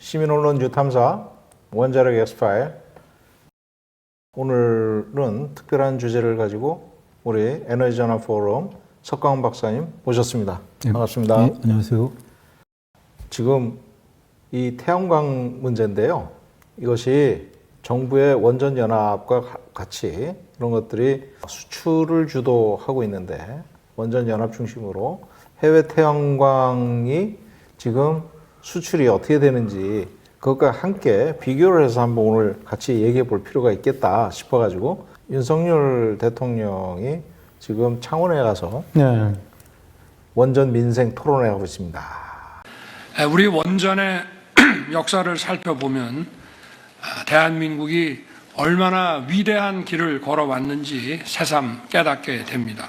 시민언론 뉴탐사 원자력 엑스파일. 오늘은 특별한 주제를 가지고 우리 에너지전환 포럼 석광훈 박사님 모셨습니다. 네. 반갑습니다. 네, 안녕하세요. 지금 이 태양광 문제인데요. 이것이 정부의 원전 연합과 같이 이런 것들이 수출을 주도하고 있는데 원전 연합 중심으로 해외 태양광이 지금 수출이 어떻게 되는지 그것과 함께 비교를 해서 한번 오늘 같이 얘기해 볼 필요가 있겠다 싶어가지고 윤석열 대통령이 지금 창원에 가서 네. 원전 민생 토론회 하고 있습니다. 우리 원전의 역사를 살펴보면 대한민국이 얼마나 위대한 길을 걸어왔는지 새삼 깨닫게 됩니다.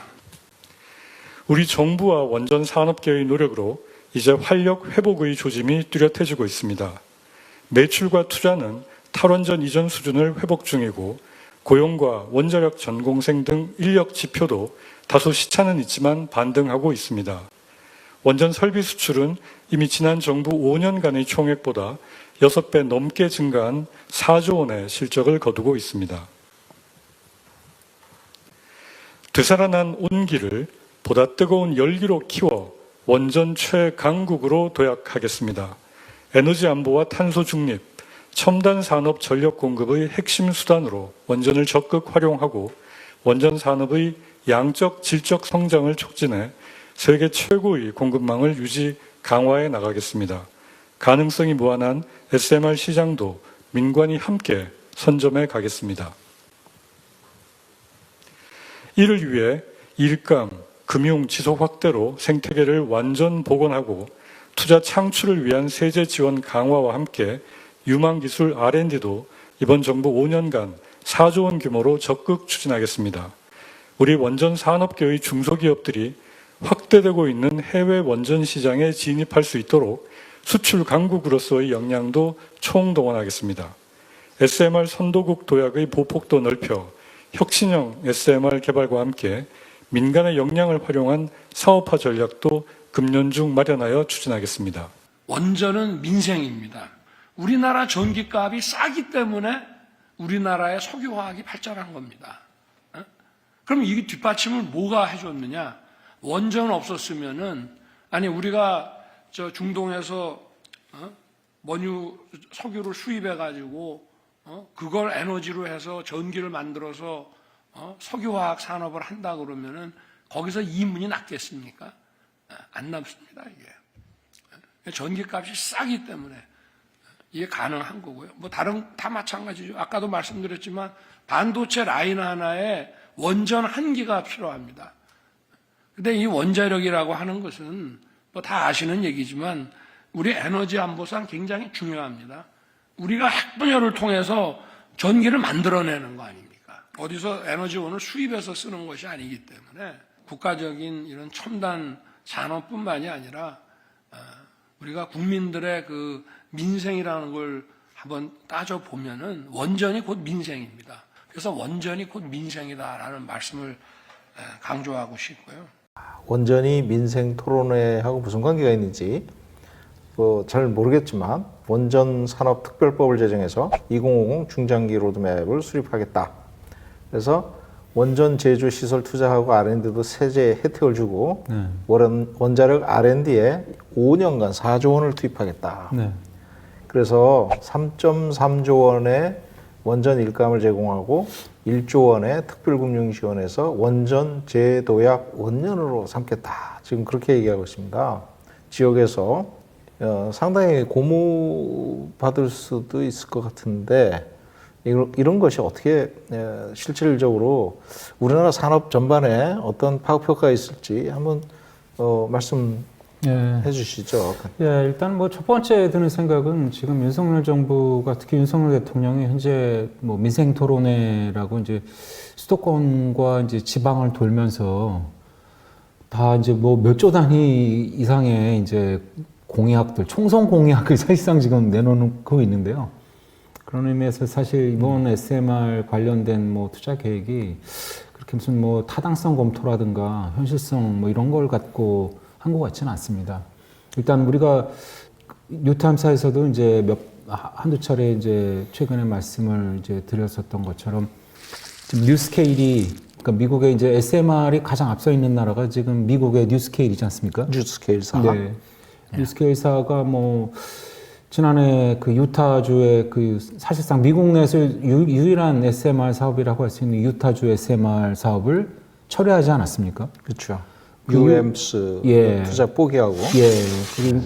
우리 정부와 원전 산업계의 노력으로 이제 활력 회복의 조짐이 뚜렷해지고 있습니다. 매출과 투자는 탈원전 이전 수준을 회복 중이고 고용과 원자력 전공생 등 인력 지표도 다소 시차는 있지만 반등하고 있습니다. 원전 설비 수출은 이미 지난 정부 5년간의 총액보다 6배 넘게 증가한 4조 원의 실적을 거두고 있습니다. 되살아난 온기를 보다 뜨거운 열기로 키워 원전 최강국으로 도약하겠습니다. 에너지 안보와 탄소 중립, 첨단 산업 전력 공급의 핵심 수단으로 원전을 적극 활용하고 원전 산업의 양적, 질적 성장을 촉진해 세계 최고의 공급망을 유지, 강화해 나가겠습니다. 가능성이 무한한 SMR 시장도 민관이 함께 선점해 가겠습니다. 이를 위해 일감, 금융 지속 확대로 생태계를 완전 복원하고 투자 창출을 위한 세제 지원 강화와 함께 유망기술 R&D도 이번 정부 5년간 4조 원 규모로 적극 추진하겠습니다. 우리 원전 산업계의 중소기업들이 확대되고 있는 해외 원전 시장에 진입할 수 있도록 수출 강국으로서의 역량도 총동원하겠습니다. SMR 선도국 도약의 보폭도 넓혀 혁신형 SMR 개발과 함께 민간의 역량을 활용한 사업화 전략도 금년 중 마련하여 추진하겠습니다. 원전은 민생입니다. 우리나라 전기값이 싸기 때문에 우리나라의 석유화학이 발전한 겁니다. 그럼 이게 뒷받침을 뭐가 해줬느냐? 원전 없었으면은 우리가 저 중동에서 원유 석유를 수입해 가지고 그걸 에너지로 해서 전기를 만들어서 석유화학 산업을 한다 그러면은 거기서 이윤이 남겠습니까? 안 남습니다, 이게. 전기값이 싸기 때문에 이게 가능한 거고요. 뭐 다 마찬가지죠. 아까도 말씀드렸지만 반도체 라인 하나에 원전 한 기가 필요합니다. 근데 이 원자력이라고 하는 것은 뭐 다 아시는 얘기지만 우리 에너지 안보상 굉장히 중요합니다. 우리가 핵분열을 통해서 전기를 만들어내는 거 아닙니까? 어디서 에너지원을 수입해서 쓰는 것이 아니기 때문에 국가적인 이런 첨단 산업뿐만이 아니라 우리가 국민들의 그 민생이라는 걸 한번 따져보면은 원전이 곧 민생입니다. 그래서 원전이 곧 민생이다라는 말씀을 강조하고 싶고요. 원전이 민생 토론회하고 무슨 관계가 있는지 잘 모르겠지만 원전 산업 특별법을 제정해서 2050 중장기 로드맵을 수립하겠다. 그래서 원전 제조 시설 투자하고 R&D도 세제 혜택을 주고 원자력 R&D에 5년간 4조 원을 투입하겠다. 네. 그래서 3.3조 원의 원전 일감을 제공하고 1조 원의 특별금융 지원해서 원전 재도약 원년으로 삼겠다. 지금 그렇게 얘기하고 있습니다. 지역에서 상당히 고무받을 수도 있을 것 같은데 이런 것이 어떻게 실질적으로 우리나라 산업 전반에 어떤 파급효과가 있을지 한번 말씀해 주시죠. 예, 일단 뭐 첫 번째 드는 생각은 지금 윤석열 정부가 특히 윤석열 대통령이 현재 뭐 민생 토론회라고 이제 수도권과 이제 지방을 돌면서 다 이제 뭐 몇 조 단위 이상의 이제 공약들, 총선 공약을 사실상 지금 내놓고 있는데요. 그런 의미에서 사실 이번 SMR 관련된 뭐 투자 계획이 그렇게 무슨 뭐 타당성 검토라든가 현실성 뭐 이런 걸 갖고 한 것 같지는 않습니다. 일단 우리가 뉴타임사에서도 이제 한두 차례 이제 최근에 말씀을 이제 드렸었던 것처럼 지금 뉴스케일이 그러니까 미국의 이제 SMR이 가장 앞서 있는 나라가 지금 미국의 뉴스케일이지 않습니까? 뉴스케일사. 네. 뉴스케일사가 뭐 지난해 그 유타주의 그 사실상 미국 내에서 유일한 SMR 사업이라고 할 수 있는 유타주 SMR 사업을 철회하지 않았습니까? 그렇죠. 그 UMS 예. 투자 포기하고. 예.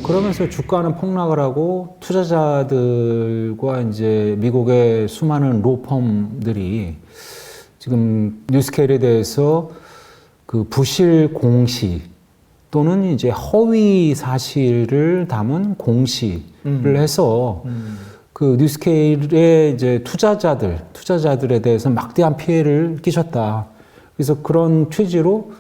그러면서 주가는 폭락을 하고 투자자들과 이제 미국의 수많은 로펌들이 지금 뉴스케일에 대해서 그 부실 공시 또는 이제 허위 사실을 담은 공시를 해서 그 뉴스케일의 이제 투자자들에 대해서 막대한 피해를 끼쳤다. 그래서 그런 취지로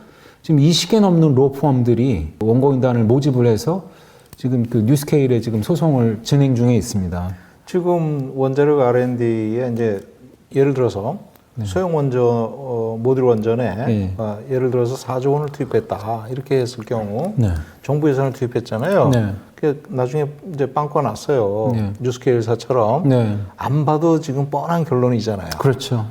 지금 20개 넘는 로펌들이 원고인단을 모집을 해서 지금 그 뉴스케일에 지금 소송을 진행 중에 있습니다. 지금 원자력 R&D에 이제 예를 들어서 소형 원전 모듈 원전에 네. 예를 들어서 4조 원을 투입했다 이렇게 했을 경우 네. 정부 예산을 투입했잖아요. 네. 그 나중에 이제 빵꾸가 났어요. 네. 뉴스케일사처럼 네. 안 봐도 지금 뻔한 결론이잖아요. 그렇죠.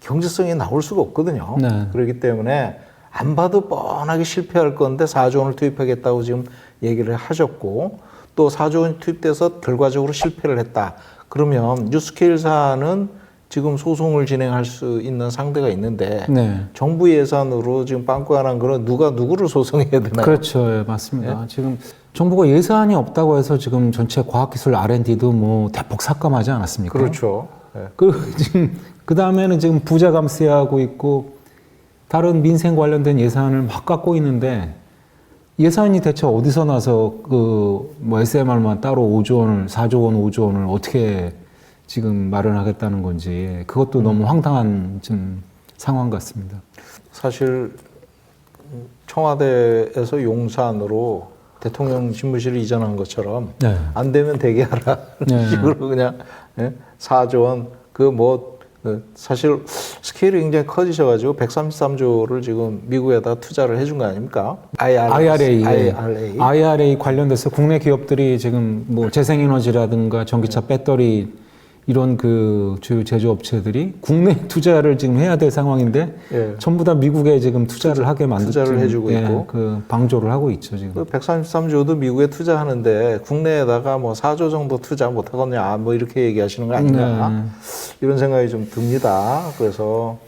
경제성이 나올 수가 없거든요. 네. 그렇기 때문에 안 봐도 뻔하게 실패할 건데 4조 원을 투입하겠다고 지금 얘기를 하셨고 또 4조 원이 투입돼서 결과적으로 실패를 했다. 그러면 뉴스케일사는 지금 소송을 진행할 수 있는 상대가 있는데 네. 정부 예산으로 지금 빵꾸가 난 거는 누가 누구를 소송해야 되나요? 그렇죠. 예, 맞습니다. 지금 정부가 예산이 없다고 해서 지금 전체 과학기술 R&D도 뭐 대폭 삭감하지 않았습니까? 그렇죠. 예. 지금 그 다음에는 지금 부자 감세하고 있고 다른 민생 관련된 예산을 막 깎고 있는데 예산이 대체 어디서 나서 그 뭐 SMR만 따로 5조 원을 4조 원, 5조 원을 어떻게 지금 마련하겠다는 건지 그것도 너무 황당한 좀 상황 같습니다. 사실 청와대에서 용산으로 대통령 집무실을 이전한 것처럼 네. 안 되면 되게 하라 네. 식으로 그냥 4조 원 사실 스케일이 굉장히 커지셔가지고 133조를 지금 미국에다 투자를 해준 거 아닙니까? IRA 관련돼서 국내 기업들이 지금 뭐 재생에너지라든가 전기차 배터리 이런 그 주요 제조업체들이 국내 투자를 지금 해야 될 상황인데 예. 전부 다 미국에 지금 투자를 하게 만들 투자를 해주고 있고 그 방조를 하고 있죠 지금. 그 133조도 미국에 투자하는데 국내에다가 뭐 4조 정도 투자 못 하겠냐 뭐 이렇게 얘기하시는 거 아닌가 이런 생각이 좀 듭니다. 그래서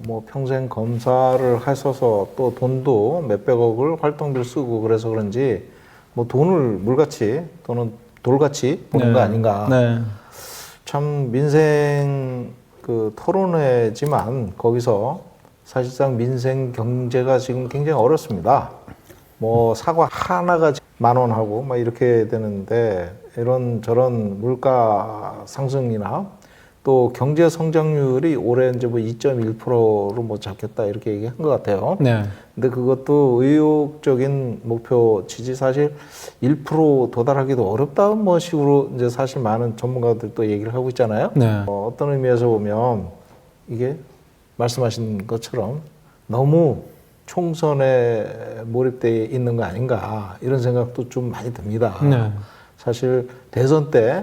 뭐 평생 검사를 하셔서 또 돈도 몇백억을 활동비를 쓰고 그래서 그런지 뭐 돈을 물같이 또는 돌같이 보는 거 아닌가. 네. 참 민생 그 토론회지만 거기서 사실상 민생 경제가 지금 굉장히 어렵습니다. 뭐 사과 하나가 10,000원 하고 막 이렇게 되는데 이런 저런 물가 상승이나 또 경제 성장률이 올해 이제 뭐 2.1%로 뭐 잡겠다 이렇게 얘기한 것 같아요. 네. 근데 그것도 의욕적인 목표치지 사실 1% 도달하기도 어렵다 뭐 식으로 이제 사실 많은 전문가들도 얘기를 하고 있잖아요. 네. 어떤 의미에서 보면 이게 말씀하신 것처럼 너무 총선에 몰입돼 있는 거 아닌가 이런 생각도 좀 많이 듭니다. 네. 사실 대선 때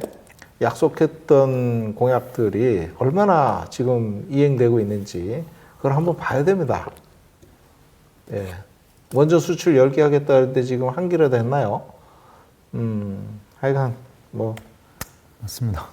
약속했던 공약들이 얼마나 지금 이행되고 있는지 그걸 한번 봐야 됩니다. 예. 원전 수출 10개 하겠다 할때 지금 한 개라도 했나요? 하여간 뭐 맞습니다.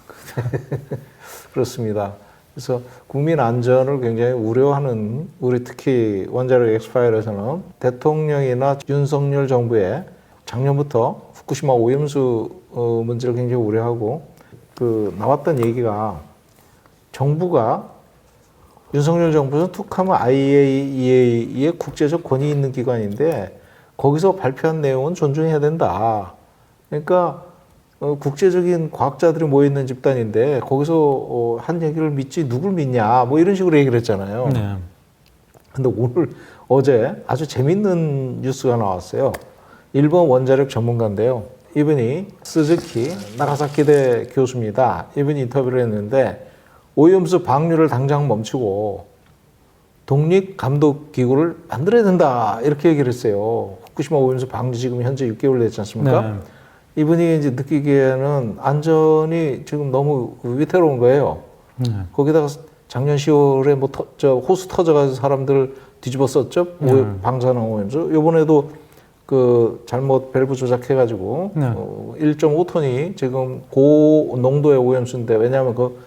그렇습니다. 그래서 국민 안전을 굉장히 우려하는 우리 특히 원자력 엑스파일에서는 대통령이나 윤석열 정부의 작년부터 후쿠시마 오염수 문제를 굉장히 우려하고 그 나왔던 얘기가 정부가 윤석열 정부는 툭하면 IAEA의 국제적 권위 있는 기관인데 거기서 발표한 내용은 존중해야 된다. 그러니까 국제적인 과학자들이 모여있는 집단인데 거기서 한 얘기를 믿지 누굴 믿냐 뭐 이런 식으로 얘기를 했잖아요. 네. 근데 어제 아주 재밌는 뉴스가 나왔어요. 일본 원자력 전문가인데요. 이분이 스즈키 나가사키대 교수입니다. 이분이 인터뷰를 했는데 오염수 방류를 당장 멈추고 독립감독기구를 만들어야 된다 이렇게 얘기를 했어요. 후쿠시마 오염수 방류 지금 현재 6개월 됐지 않습니까? 네. 이분이 이제 느끼기에는 안전이 지금 너무 위태로운 거예요. 거기다가 작년 10월에 뭐 호수 터져가지고 사람들 뒤집었었죠. 방사능 오염수. 이번에도 그 잘못 밸브 조작해가지고 1.5톤이 지금 고농도의 오염수인데, 왜냐하면 그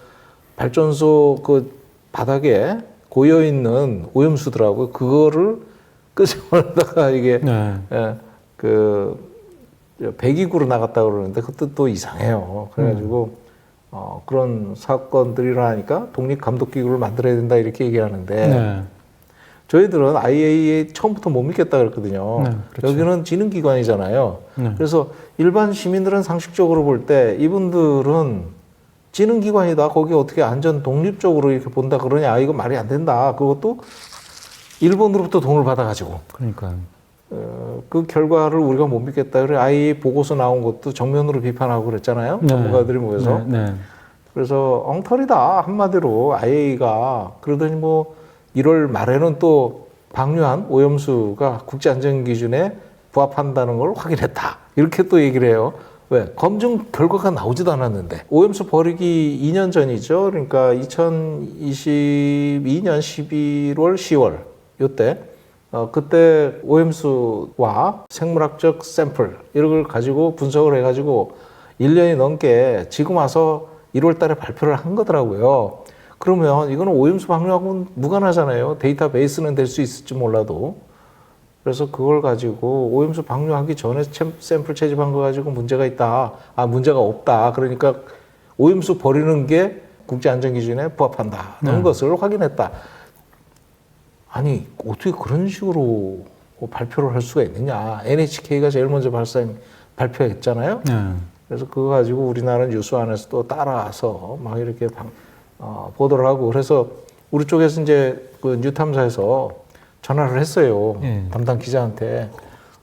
발전소 그 바닥에 고여 있는 오염수더라고요. 그거를 끄집어내다가 이게 그 배기구로 나갔다 그러는데 그것도 또 이상해요. 그래가지고 그런 사건들이 일어나니까 독립감독기구를 만들어야 된다 이렇게 얘기하는데 저희들은 IAEA 처음부터 못 믿겠다 그랬거든요. 그렇죠. 여기는 지능기관이잖아요. 그래서 일반 시민들은 상식적으로 볼 때 이분들은 지능기관이다. 거기 어떻게 안전 독립적으로 이렇게 본다 그러냐. 이거 말이 안 된다. 그것도 일본으로부터 돈을 받아가지고. 그러니까요. 그 결과를 우리가 못 믿겠다. 그래 IAEA 보고서 나온 것도 정면으로 비판하고 그랬잖아요. 전문가들이 모여서. 그래서 엉터리다. 한마디로 IAEA가. 그러더니 뭐 1월 말에는 또 방류한 오염수가 국제안전기준에 부합한다는 걸 확인했다. 이렇게 또 얘기를 해요. 왜? 검증 결과가 나오지도 않았는데. 오염수 버리기 2년 전이죠. 그러니까 2022년 11월, 10월 요때 그때 오염수와 생물학적 샘플 이런 걸 가지고 분석을 해가지고 1년이 넘게 지금 와서 1월 달에 발표를 한 거더라고요. 그러면 이거는 오염수 방류하고는 무관하잖아요. 데이터베이스는 될 수 있을지 몰라도. 그래서 그걸 가지고 오염수 방류하기 전에 샘플 채집한 거 가지고 문제가 있다. 아, 문제가 없다. 그러니까 오염수 버리는 게 국제안전기준에 부합한다. 그런 것을 확인했다. 아니, 어떻게 그런 식으로 발표를 할 수가 있느냐. NHK가 제일 먼저 발표했잖아요. 그래서 그거 가지고 우리나라 뉴스 안에서 또 따라서 막 이렇게 보도를 하고, 그래서 우리 쪽에서 이제 그 뉴탐사에서 전화를 했어요. 담당 기자한테.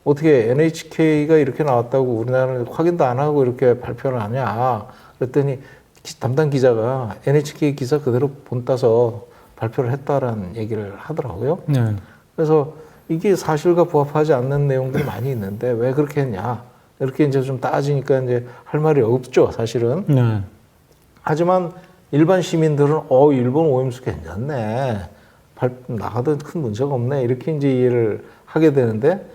어떻게 NHK가 이렇게 나왔다고 우리나라는 확인도 안 하고 이렇게 발표를 하냐. 그랬더니 담당 기자가 NHK 기사 그대로 본 따서 발표를 했다라는 얘기를 하더라고요. 그래서 이게 사실과 부합하지 않는 내용들이 많이 있는데 왜 그렇게 했냐. 이렇게 이제 좀 따지니까 이제 할 말이 없죠, 사실은. 하지만 일반 시민들은 일본 오염수 괜찮네. 나가도 큰 문제가 없네. 이렇게 이제 이해를 하게 되는데,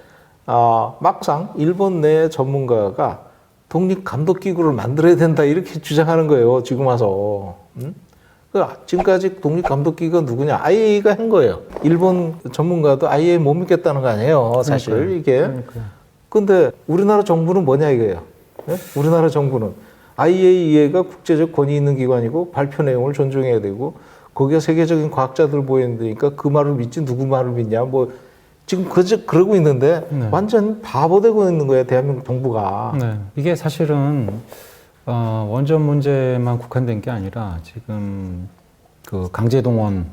막상 일본 내 전문가가 독립감독기구를 만들어야 된다. 이렇게 주장하는 거예요. 지금 와서. 지금까지 독립감독기구가 누구냐? IAEA가 한 거예요. 일본 전문가도 IAEA 못 믿겠다는 거 아니에요. 사실 이게. 근데 우리나라 정부는 뭐냐 이거예요. 네? 우리나라 정부는 IAEA가 국제적 권위 있는 기관이고 발표 내용을 존중해야 되고 거기가 세계적인 과학자들 보이는데니까 그 말을 믿지 누구 말을 믿냐. 뭐 지금 그러고 있는데 완전 바보되고 있는 거예요. 대한민국 정부가. 이게 사실은 원전 문제만 국한된 게 아니라 지금 그 강제동원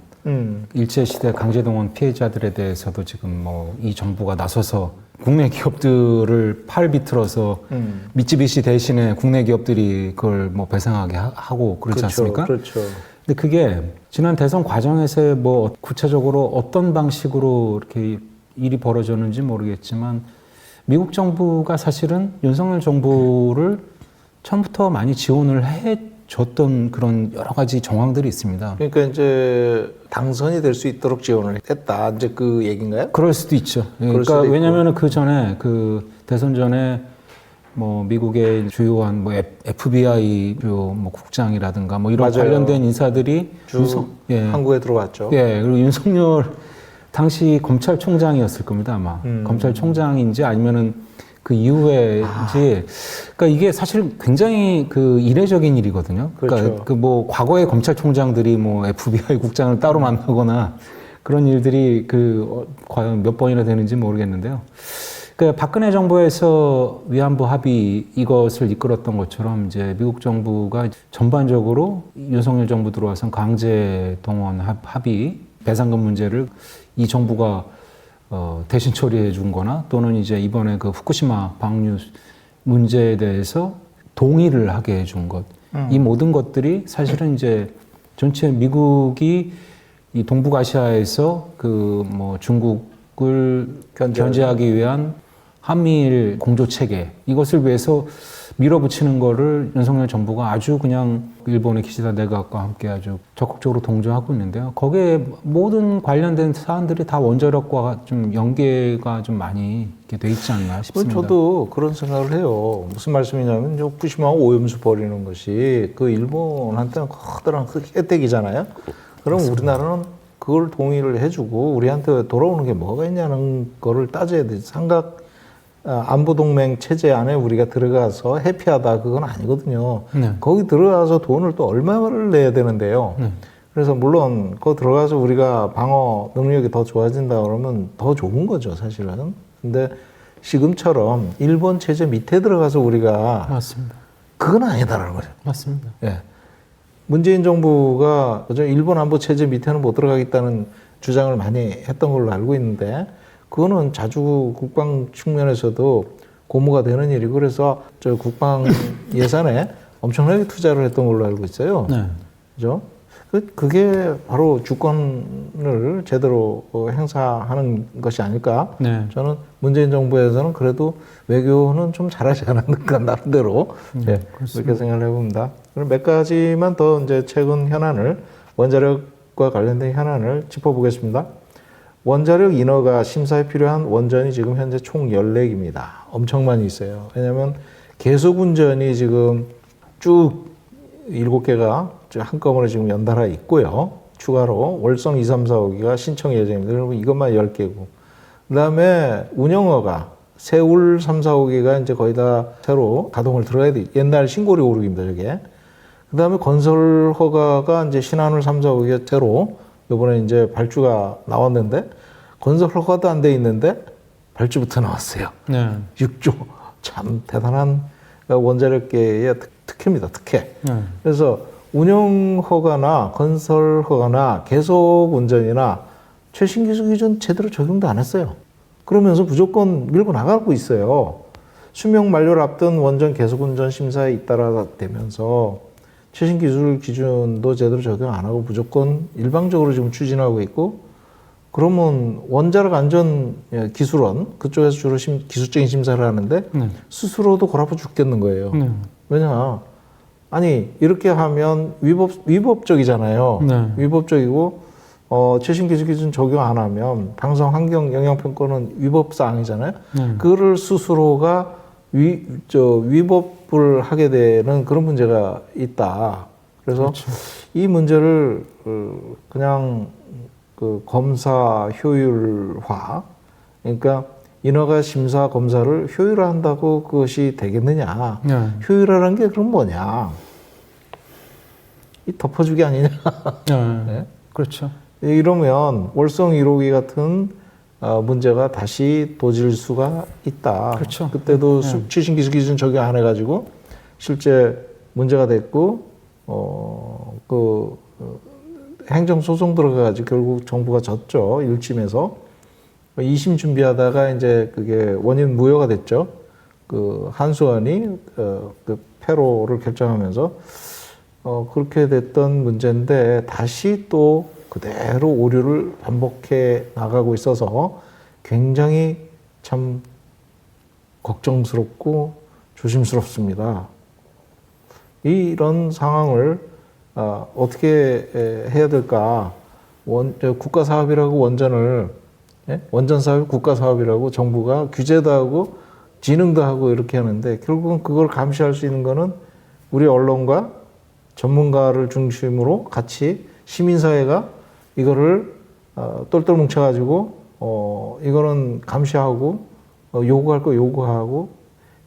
일제시대 강제동원 피해자들에 대해서도 지금 뭐 이 정부가 나서서 국내 기업들을 팔 비틀어서 미쯔비시 대신에 국내 기업들이 그걸 뭐 배상하게 하고 그렇지 않습니까? 그렇죠. 근데 그게 지난 대선 과정에서 뭐 구체적으로 어떤 방식으로 이렇게 일이 벌어졌는지 모르겠지만 미국 정부가 사실은 윤석열 정부를 처음부터 많이 지원을 해줬던 그런 여러 가지 정황들이 있습니다. 그러니까 이제 당선이 될 수 있도록 지원을 했다. 이제 그 얘기인가요? 그럴 수도 있죠. 그러니까 왜냐하면 그 전에 그 대선 전에 뭐 미국의 주요한 뭐 FBI 뭐 국장이라든가 뭐 이런 관련된 인사들이 한국에 들어왔죠. 그리고 윤석열 당시 검찰총장이었을 겁니다 아마. 검찰총장인지 아니면은 그 이후에인지. 그러니까 이게 사실 굉장히 그 이례적인 일이거든요. 그러니까 그 뭐 과거의 검찰총장들이 뭐 FBI 국장을 따로 만나거나 그런 일들이 그 과연 몇 번이나 되는지 모르겠는데요. 그 박근혜 정부에서 위안부 합의 이것을 이끌었던 것처럼 이제 미국 정부가 전반적으로 윤석열 정부 들어와서 강제 동원 합의 배상금 문제를 이 정부가 대신 처리해 준 거나 또는 이제 이번에 그 후쿠시마 방류 문제에 대해서 동의를 하게 해준 것. 이 모든 것들이 사실은 이제 전체 미국이 이 동북아시아에서 그 뭐 중국을 견제하기 위한 한미일 공조 체계 이것을 위해서 밀어붙이는 거를 윤석열 정부가 아주 그냥 일본의 기시다 내각과 함께 아주 적극적으로 동조하고 있는데요. 거기에 모든 관련된 사안들이 다 원자력과 좀 연계가 좀 많이 이렇게 돼 있지 않나 싶습니다. 저도 그런 생각을 해요. 무슨 말씀이냐면 후쿠시마 오염수 버리는 것이 그 일본한테는 커다란 혜택이잖아요. 그럼 우리나라는 그걸 동의를 해주고 우리한테 돌아오는 게 뭐가 있냐는 거를 따져야 되지. 안보동맹 체제 안에 우리가 들어가서 해피하다 그건 아니거든요. 네. 거기 들어가서 돈을 또 얼마를 내야 되는데요. 그래서 물론 거기 들어가서 우리가 방어 능력이 더 좋아진다 그러면 더 좋은 거죠, 사실은. 근데 지금처럼 일본 체제 밑에 들어가서 우리가 맞습니다. 그건 아니다라는 거죠. 맞습니다. 예. 문재인 정부가 일본 안보 체제 밑에는 못 들어가겠다는 주장을 많이 했던 걸로 알고 있는데 그거는 자주 국방 측면에서도 고무가 되는 일이고 그래서 저 국방 예산에 엄청나게 투자를 했던 걸로 알고 있어요. 네. 그죠? 그게 바로 주권을 제대로 행사하는 것이 아닐까? 네. 저는 문재인 정부에서는 그래도 외교는 좀 잘하지 않았는가 나름대로 네, 그렇게 생각을 해봅니다. 그럼 몇 가지만 더 이제 최근 현안을 원자력과 관련된 현안을 짚어보겠습니다. 원자력 인허가 심사에 필요한 원전이 지금 현재 총 14기입니다. 엄청 많이 있어요. 왜냐하면 계속 운전이 지금 쭉 7개가 한꺼번에 지금 연달아 있고요. 추가로 월성 2, 3, 4, 5기가 신청 예정입니다. 그러면 이것만 10개고. 그 다음에 운영허가 세울 3, 4, 5기가 이제 거의 다 새로 가동을 들어야 돼. 옛날 신고리 오르기입니다, 저게. 그 다음에 건설 허가가 이제 신한울 3, 4, 5기가 새로 이번에 이제 발주가 나왔는데 건설 허가도 안 돼 있는데 발주부터 나왔어요. 네. 6조. 참 대단한 원자력계의 특혜입니다, 특혜. 네. 그래서 운영 허가나 건설 허가나 계속 운전이나 최신 기술 기준 제대로 적용도 안 했어요. 그러면서 무조건 밀고 나가고 있어요. 수명 만료를 앞둔 원전 계속 운전 심사에 잇따라되면서 최신 기술 기준도 제대로 적용 안 하고 무조건 일방적으로 지금 추진하고 있고 그러면 원자력 안전 기술원 그쪽에서 주로 기술적인 심사를 하는데 스스로도 골아파 죽겠는 거예요. 왜냐? 아니 이렇게 하면 위법적이잖아요. 네. 위법적이고 최신 기술 기준 적용 안 하면 방사능 환경 영향 평가는 위법 사항이잖아요. 그거를 스스로가 위법을 하게 되는 그런 문제가 있다. 그래서 그렇죠. 이 문제를 그냥 그 검사 효율화, 그러니까 인허가 심사 검사를 효율화한다고 그것이 되겠느냐? 네. 효율화라는 게 그럼 뭐냐? 이 덮어주기 아니냐? 네. 네? 그렇죠. 이러면 월성 1호기 같은 문제가 다시 도질 수가 있다. 그렇죠. 그때도 최신 기술 기준 적용 안 해가지고 실제 문제가 됐고 행정 소송 들어가가지고 결국 정부가 졌죠. 1심에서 2심 준비하다가 이제 그게 원인 무효가 됐죠. 그 한수원이 그 패로를 결정하면서 그렇게 됐던 문제인데 다시 또 그대로 오류를 반복해 나가고 있어서 굉장히 참 걱정스럽고 조심스럽습니다. 이런 상황을 어떻게 해야 될까? 국가 사업이라고 원전을 원전 사업이 국가 사업이라고 정부가 규제도 하고 진흥도 하고 이렇게 하는데 결국은 그걸 감시할 수 있는 거는 우리 언론과 전문가를 중심으로 같이 시민사회가 이거를 똘똘 뭉쳐가지고 이거는 감시하고 요구할 거 요구하고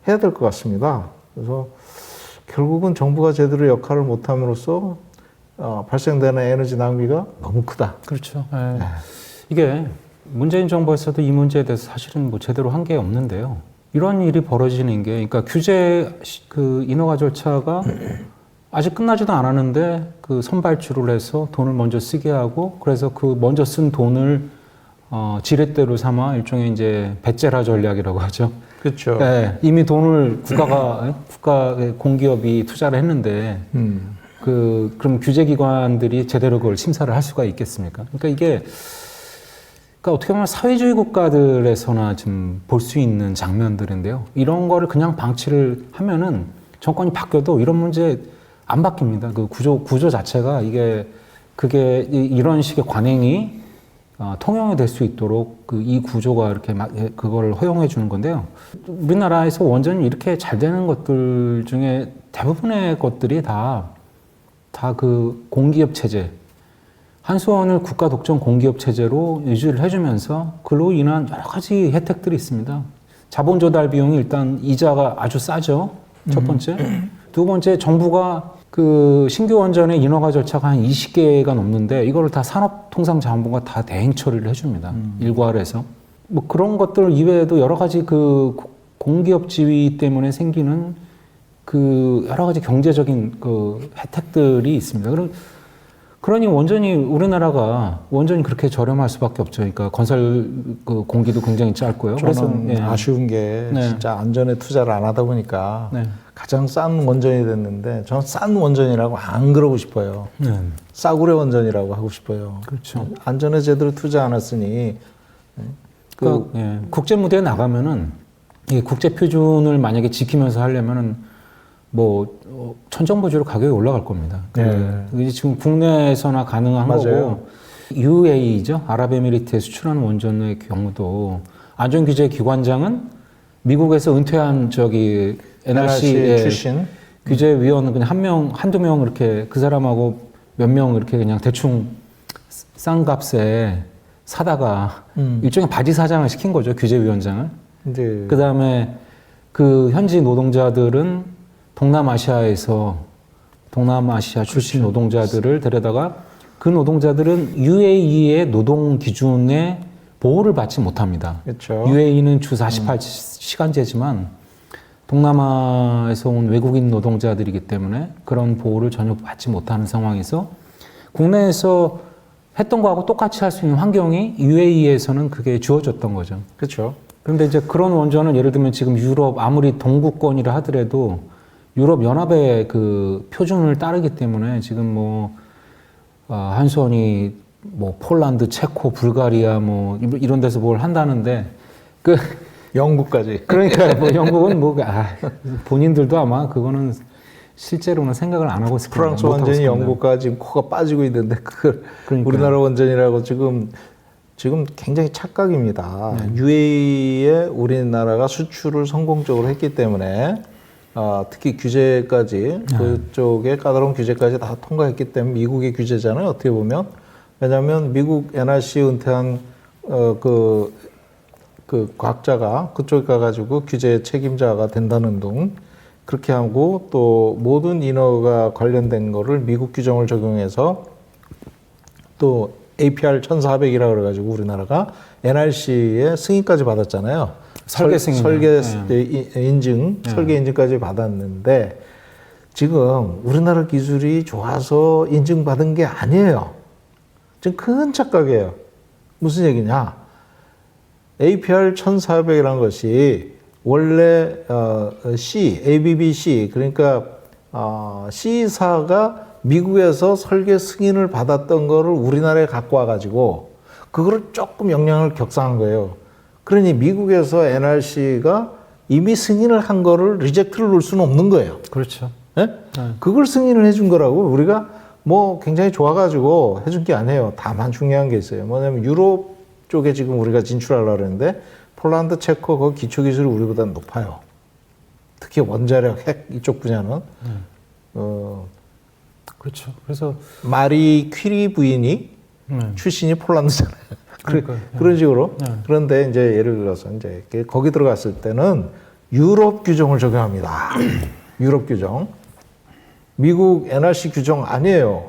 해야 될 것 같습니다. 그래서 결국은 정부가 제대로 역할을 못함으로써 발생되는 에너지 낭비가 너무 크다. 그렇죠. 네. 이게 문재인 정부에서도 이 문제에 대해서 사실은 뭐 제대로 한 게 없는데요. 이런 일이 벌어지는 게, 그러니까 규제 그 인허가 절차가 아직 끝나지도 않았는데 그 선발주를 해서 돈을 먼저 쓰게 하고 그래서 그 먼저 쓴 돈을 지렛대로 삼아 일종의 이제 배째라 전략이라고 하죠. 그렇죠. 네, 이미 돈을 국가 공기업이 투자를 했는데 그럼 규제기관들이 제대로 그걸 심사를 할 수가 있겠습니까? 그러니까 이게 그러니까 어떻게 보면 사회주의 국가들에서나 좀 볼 수 있는 장면들인데요. 이런 거를 그냥 방치를 하면은 정권이 바뀌어도 이런 문제 안 바뀝니다. 그 구조 자체가 그게 이런 식의 관행이 통용이 될 수 있도록 이 구조가 이렇게 그걸 허용해 주는 건데요. 우리나라에서 원전이 이렇게 잘 되는 것들 중에 대부분의 것들이 다 그 공기업 체제, 한수원을 국가 독점 공기업 체제로 유지를 해주면서 그로 인한 여러 가지 혜택들이 있습니다. 자본 조달 비용이 일단 이자가 아주 싸죠. 첫 번째. 두 번째, 정부가 그 신규 원전의 인허가 절차가 한 20개가 넘는데 이거를 다 산업통상자원부가 다 대행 처리를 해줍니다. 일괄 해서. 뭐 그런 것들 이외에도 여러 가지 그 공기업 지위 때문에 생기는 그 여러 가지 경제적인 그 혜택들이 있습니다. 그러니 우리나라가 원전이 그렇게 저렴할 수밖에 없죠. 그러니까 건설 그 공기도 굉장히 짧고요. 저는 그래서 아쉬운 게 네. 진짜 안전에 투자를 안 하다 보니까 네. 가장 싼 원전이 됐는데 저는 싼 원전이라고 안 그러고 싶어요. 네. 싸구려 원전이라고 하고 싶어요. 그렇죠. 안전에 제대로 투자 안 했으니 국제 무대에 나가면은 이 국제 표준을 만약에 지키면서 하려면은 천정부지로 가격이 올라갈 겁니다. 이게 지금 국내에서나 가능한 맞아요. 거고 UAE죠. 아랍에미리트에 수출하는 원전의 경우도 안전규제 기관장은 미국에서 은퇴한 NRC 출신 규제위원은 그냥 한두 명 이렇게 그 사람하고 몇 명 이렇게 그냥 대충 싼 값에 사다가 일종의 바지 사장을 시킨 거죠. 규제위원장을. 이제 그 다음에 그 현지 노동자들은 동남아시아 출신 노동자들을 데려다가 그 노동자들은 UAE의 노동 기준에 보호를 받지 못합니다. 그렇죠. UAE는 주 48시간제지만 동남아에서 온 외국인 노동자들이기 때문에 그런 보호를 전혀 받지 못하는 상황에서 국내에서 했던 거하고 똑같이 할 수 있는 환경이 UAE에서는 그게 주어졌던 거죠. 그렇죠. 그런데 이제 그런 원전은 예를 들면 지금 유럽 아무리 동구권이라 하더라도 유럽 연합의 그 표준을 따르기 때문에 지금 한수원이 폴란드, 체코, 불가리아 이런 데서 뭘 한다는데 영국까지. 그러니까 영국은 본인들도 아마 그거는 실제로는 생각을 안 하고 있을 겁니다. 프랑스 원전이 영국과 지금 코가 빠지고 있는데 그러니까요. 우리나라 원전이라고 지금 굉장히 착각입니다. UAE에 우리나라가 수출을 성공적으로 했기 때문에 특히 규제까지 그쪽에 까다로운 규제까지 다 통과했기 때문에 미국의 규제잖아요. 어떻게 보면 왜냐하면 미국 NRC 은퇴한 그 과학자가 그쪽에 가가지고 규제 책임자가 된다는 등 그렇게 하고 또 모든 인허가 관련된 거를 미국 규정을 적용해서 또 APR 1400이라고 그래가지고 우리나라가 NRC의 승인까지 받았잖아요. 설계 승인. 설계 인증, 설계 인증까지 받았는데 지금 우리나라 기술이 좋아서 인증받은 게 아니에요. 지금 큰 착각이에요. 무슨 얘기냐? APR 1400이라는 것이 원래 ABBC 그러니까 C사가 미국에서 설계 승인을 받았던 거를 우리나라에 갖고 와가지고 그거를 조금 영향을 격상한 거예요. 그러니 미국에서 NRC가 이미 승인을 한 거를 리젝트를 놓을 수는 없는 거예요. 그렇죠. 네? 그걸 승인을 해준 거라고 우리가 굉장히 좋아가지고 해준 게 아니에요. 다만 중요한 게 있어요. 뭐냐면 유럽 쪽에 지금 우리가 진출하려고 그러는데 폴란드, 체코 그 기초 기술이 우리보다 높아요. 특히 원자력, 핵 이쪽 분야는 그렇죠. 그래서 마리 퀴리 부인이 출신이 폴란드잖아요. 그런 식으로. 그런데 이제 예를 들어서 이제 거기 들어갔을 때는 유럽 규정을 적용합니다. 유럽 규정. 미국 NRC 규정 아니에요.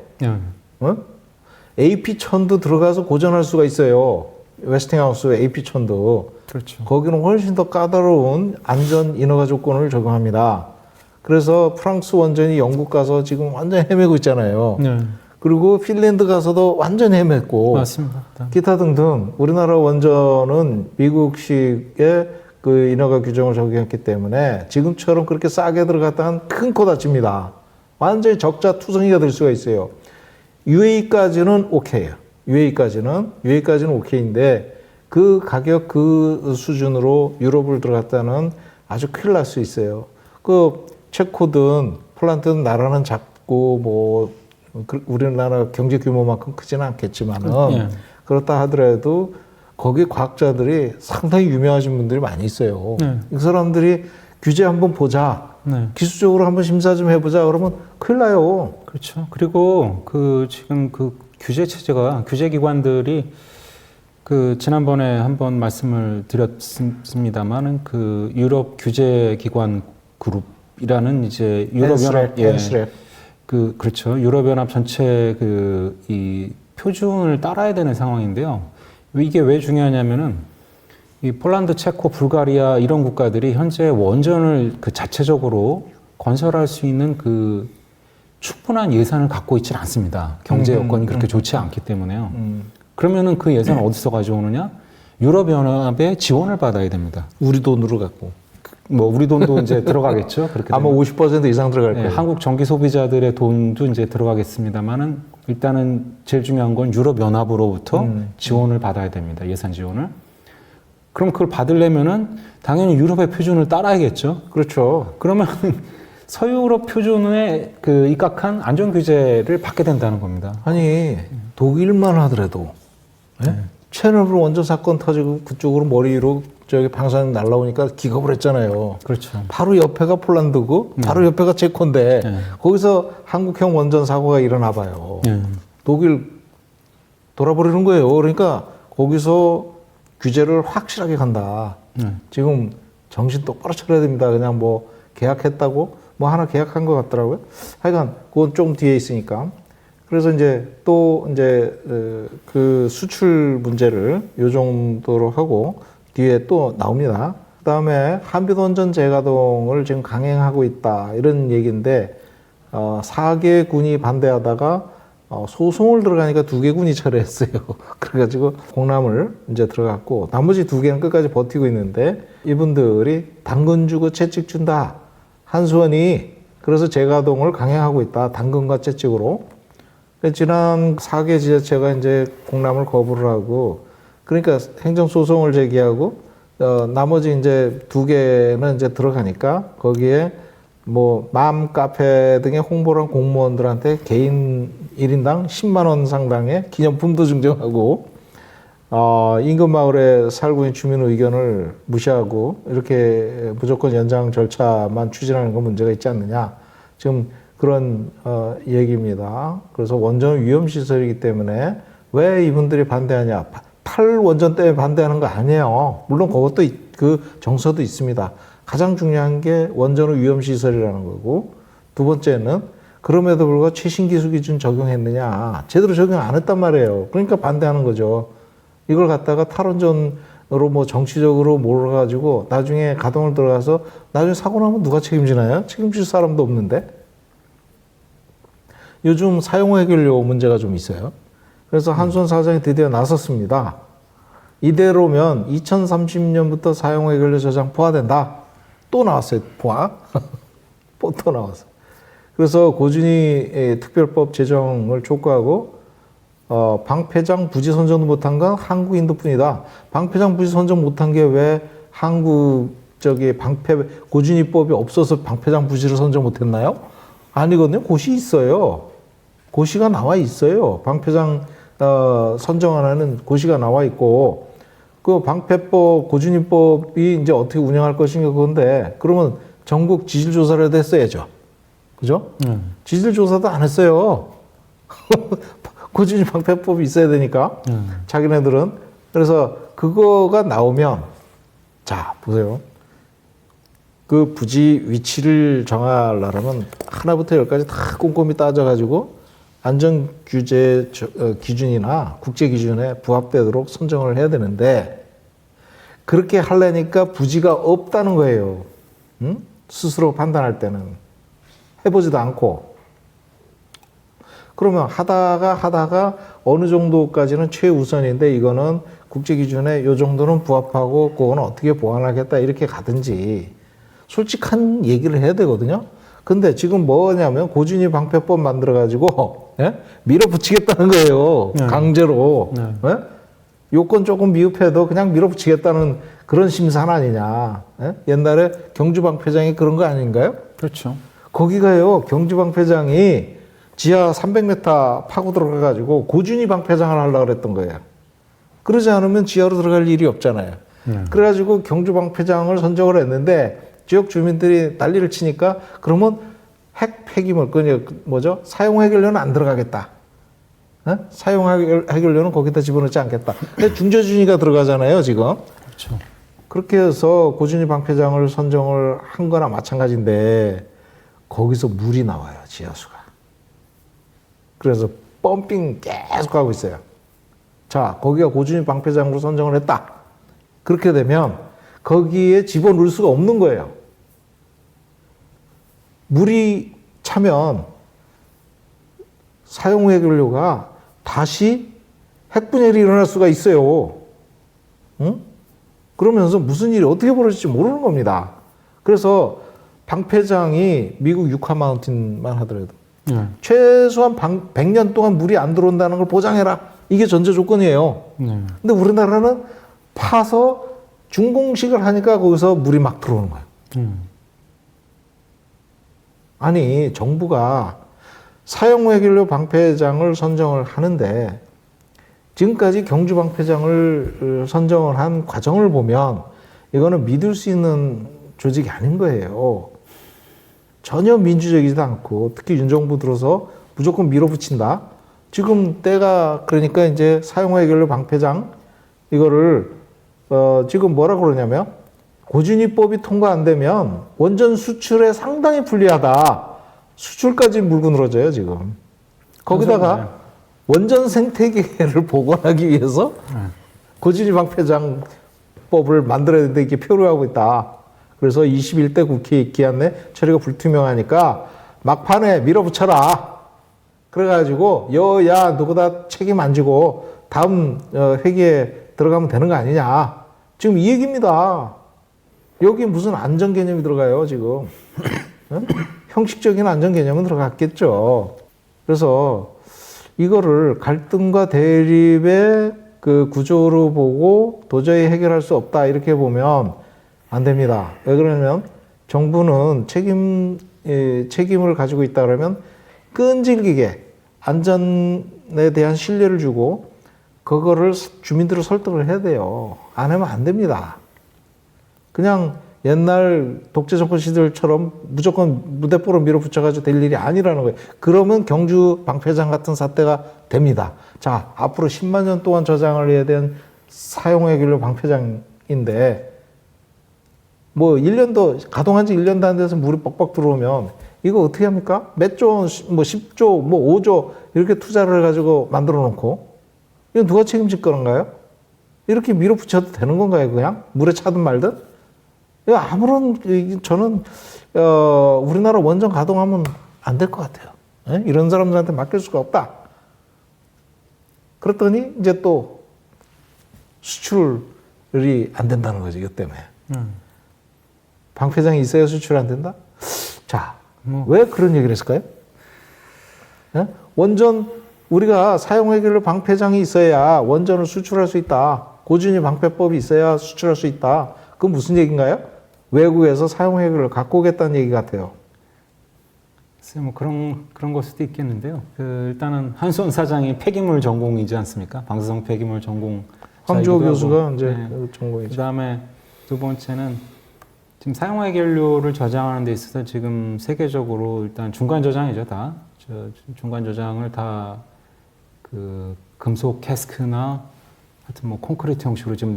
AP1000도 들어가서 고전할 수가 있어요. 웨스팅하우스 AP1000도. 그렇죠. 거기는 훨씬 더 까다로운 안전 인허가 조건을 적용합니다. 그래서 프랑스 원전이 영국 가서 지금 완전 헤매고 있잖아요. 그리고 핀란드 가서도 완전 헤맸고. 맞습니다. 기타 등등 우리나라 원전은 미국식의 그 인허가 규정을 적용했기 때문에 지금처럼 그렇게 싸게 들어갔다간 큰 코 다칩니다. 완전히 적자 투성이가 될 수가 있어요. UAE까지는 오케이예요. UAE까지는 오케이인데 그 가격 그 수준으로 유럽을 들어갔다는 아주 큰일 날 수 있어요. 체코든 폴란드든 나라는 작고 뭐 우리나라 경제 규모만큼 크지는 않겠지만은 예. 그렇다 하더라도 거기 과학자들이 상당히 유명하신 분들이 많이 있어요. 네. 이 사람들이 규제 한번 보자. 네. 기술적으로 한번 심사 좀 해보자. 그러면 큰일 나요. 그렇죠. 그리고 지금 규제 체제가 규제 기관들이 지난번에 한번 말씀을 드렸습니다만은 유럽 규제 기관 그룹이라는 이제 유럽연합 엔스랩. 그렇죠. 유럽연합 전체 이 표준을 따라야 되는 상황인데요. 이게 왜 중요하냐면은 이 폴란드, 체코, 불가리아 이런 국가들이 현재 원전을 자체적으로 건설할 수 있는 충분한 예산을 갖고 있지는 않습니다. 경제 여건이 그렇게 좋지 않기 때문에요. 그러면은 그 예산을 어디서 가져오느냐? 유럽연합의 지원을 받아야 됩니다. 우리 돈으로 갖고. 뭐 우리 돈도 이제 들어가겠죠. 그렇게 아마 되면. 50% 이상 들어갈 네, 거예요. 한국 전기 소비자들의 돈도 이제 들어가겠습니다만은 일단은 제일 중요한 건 유럽연합으로부터 지원을 받아야 됩니다. 예산 지원을. 그럼 그걸 받으려면은 당연히 유럽의 표준을 따라야겠죠. 그렇죠. 그러면 서유럽 표준에 입각한 안전 규제를 받게 된다는 겁니다. 아니 독일만 하더라도 예? 체르노빌 원전 사건 터지고 그쪽으로 머리 위로 저기 방사능 날라오니까 기겁을 했잖아요. 그렇죠. 바로 옆에가 폴란드고 바로 옆에가 체코인데 네. 거기서 한국형 원전 사고가 일어나 봐요. 네. 독일 돌아버리는 거예요. 그러니까 거기서 규제를 확실하게 간다. 지금 정신 똑바로 차려야 됩니다. 그냥 뭐 계약했다고 뭐 하나 계약한 것 같더라고요. 하여간 그건 좀 뒤에 있으니까. 그래서 이제 또 이제 그 수출 문제를 요 정도로 하고 뒤에 또 나옵니다. 그다음에 한빛원전 재가동을 지금 강행하고 있다 이런 얘기인데 4개 군이 반대하다가 소송을 들어가니까 2개 군이 철회했어요. 그래가지고 공람을 이제 들어갔고 나머지 2개는 끝까지 버티고 있는데 이분들이 당근 주고 채찍 준다. 한수원이 그래서 재가동을 강행하고 있다. 당근과 채찍으로. 지난 4개 지자체가 이제 공람을 거부를 하고 그러니까 행정소송을 제기하고 나머지 이제 2개는 이제 들어가니까 거기에 뭐 맘카페 등의 홍보를 한 공무원들한테 개인 1인당 10만 원 상당의 기념품도 증정하고 인근 마을에 살고 있는 주민 의견을 무시하고 이렇게 무조건 연장 절차만 추진하는 건 문제가 있지 않느냐. 지금 그런 얘기입니다. 그래서 원전은 위험시설이기 때문에 왜 이분들이 반대하냐. 원전 때문에 반대하는 거 아니에요. 물론 그것도 그 정서도 있습니다. 가장 중요한 게 원전은 위험시설이라는 거고 두 번째는 그럼에도 불구하고 최신 기술 기준 적용했느냐. 제대로 적용 안 했단 말이에요. 그러니까 반대하는 거죠. 이걸 갖다가 탈원전으로 뭐 정치적으로 몰아가지고 나중에 가동을 들어가서 나중에 사고 나면 누가 책임지나요? 책임질 사람도 없는데. 요즘 사용 해결료 문제가 좀 있어요. 그래서 한수원 사장이 드디어 나섰습니다. 이대로면 2030년부터 사용 해결료 저장 포화된다. 또 나왔어요. 포화. 또 나왔어요. 그래서 고준희 특별법 제정을 촉구하고 방패장 부지 선정도 못한 건 한국인도 뿐이다. 방패장 부지 선정 못한 게 왜 한국 고준희법이 없어서 방패장 부지를 선정 못했나요? 아니거든요. 고시 있어요. 고시가 나와 있어요. 방패장 선정하는 고시가 나와 있고 그 방패법 고준희법이 이제 어떻게 운영할 것인가 그건데 그러면 전국 지질 조사를 했어야죠. 그죠? 지질 조사도 안 했어요. 고준희 방패법이 있어야 되니까 자기네들은. 그래서 그거가 나오면 자 보세요. 그 부지 위치를 정하려면 하나부터 열까지 다 꼼꼼히 따져가지고 안전 규제 기준이나 국제 기준에 부합되도록 선정을 해야 되는데 그렇게 하려니까 부지가 없다는 거예요. 응? 스스로 판단할 때는 해보지도 않고 그러면 하다가 어느 정도까지는 최우선인데 이거는 국제 기준에 요 정도는 부합하고 그거는 어떻게 보완하겠다 이렇게 가든지 솔직한 얘기를 해야 되거든요. 근데 지금 뭐냐면 고준희 방패법 만들어가지고 밀어붙이겠다는 거예요. 강제로. 예? 요건 조금 미흡해도 그냥 밀어붙이겠다는 그런 심산 아니냐. 옛날에 경주 방패장이 그런 거 아닌가요? 그렇죠. 거기가요, 경주 방패장이 지하 300m 파고 들어가가지고 고준위 방패장을 하려고 그랬던 거예요. 그러지 않으면 지하로 들어갈 일이 없잖아요. 그래가지고 경주 방패장을 선정을 했는데 지역 주민들이 난리를 치니까 그러면 핵 폐기물, 사용 해결료는 안 들어가겠다. 사용 해결료는 거기다 집어넣지 않겠다. 근데 중저준위가 들어가잖아요, 지금. 그렇죠. 그렇게 해서 고준위 방패장을 선정을 한 거나 마찬가지인데 거기서 물이 나와요, 지하수가. 그래서 펌핑 계속 하고 있어요. 자, 거기가 고준위 방패장으로 선정을 했다. 그렇게 되면 거기에 집어넣을 수가 없는 거예요. 물이 차면 사용 해결료가 다시 핵분열이 일어날 수가 있어요. 응? 그러면서 무슨 일이 어떻게 벌어질지 모르는 겁니다. 그래서 방패장이 미국 유카 마운틴만 하더라도 최소한 100년 동안 물이 안 들어온다는 걸 보장해라. 이게 전제 조건이에요. 근데 우리나라는 파서 준공식을 하니까 거기서 물이 막 들어오는 거예요. 아니, 정부가 사용해결료 방패장을 선정을 하는데 지금까지 경주 방패장을 선정을 한 과정을 보면 이거는 믿을 수 있는 조직이 아닌 거예요. 전혀 민주적이지도 않고 특히 윤 정부 들어서 무조건 밀어붙인다. 지금 때가 그러니까 이제 사용해결료 방패장 이거를 지금 뭐라 그러냐면 고준위법이 통과 안 되면 원전 수출에 상당히 불리하다. 수출까지 물고 늘어져요 지금. 거기다가 원전 생태계를 복원하기 위해서 고준위 방패장법을 만들어야 되는데 이게 표류하고 있다. 그래서 21대 국회 기한 내 처리가 불투명하니까 막판에 밀어붙여라. 그래가지고 여야 누구 다 책임 안 지고 다음 회기에 들어가면 되는 거 아니냐. 지금 이 얘기입니다. 여기 무슨 안전 개념이 들어가요 지금. 형식적인 안전 개념은 들어갔겠죠. 그래서 이거를 갈등과 대립의 그 구조로 보고 도저히 해결할 수 없다 이렇게 보면 안 됩니다. 왜 그러냐면 정부는 책임을 가지고 있다 그러면 끈질기게 안전에 대한 신뢰를 주고 그거를 주민들을 설득을 해야 돼요. 안 하면 안 됩니다. 그냥 옛날 독재 정권 시절처럼 무조건 무대뽀로 밀어붙여가지고 될 일이 아니라는 거예요. 그러면 경주 방패장 같은 사태가 됩니다. 자, 앞으로 10만 년 동안 저장을 해야 되는 사용해결료 방패장인데 뭐 1년도 가동한 지 1년도 안 돼서 물이 뻑뻑 들어오면 이거 어떻게 합니까? 몇 조, 뭐 10조, 뭐 5조 이렇게 투자를 해가지고 만들어 놓고 이거 누가 책임질 건가요? 이렇게 밀어붙여도 되는 건가요? 그냥 물에 차든 말든? 아무런 저는 우리나라 원전 가동하면 안 될 것 같아요. 에? 이런 사람들한테 맡길 수가 없다. 그랬더니 이제 또 수출이 안 된다는 거죠. 이것 때문에. 방패장이 있어야 수출이 안 된다? 자, 왜 그런 얘기를 했을까요? 에? 원전 우리가 사용해결료 방패장이 있어야 원전을 수출할 수 있다. 고준위 방패법이 있어야 수출할 수 있다. 그건 무슨 얘기인가요? 외국에서 사용해결료를 갖고 오겠다는 얘기 같아요. 글쎄, 뭐 그런 걸 수도 있겠는데요. 일단은 한손 사장이 폐기물 전공이지 않습니까? 방사성 폐기물 전공. 황주호 교수가 이제 전공이죠. 그다음에 두 번째는 지금 사용해결료를 저장하는 데 있어서 지금 세계적으로 일단 중간 저장이죠, 다. 중간 저장을 다 그 금속 캐스크나 하여튼 뭐 콘크리트 형식으로 지금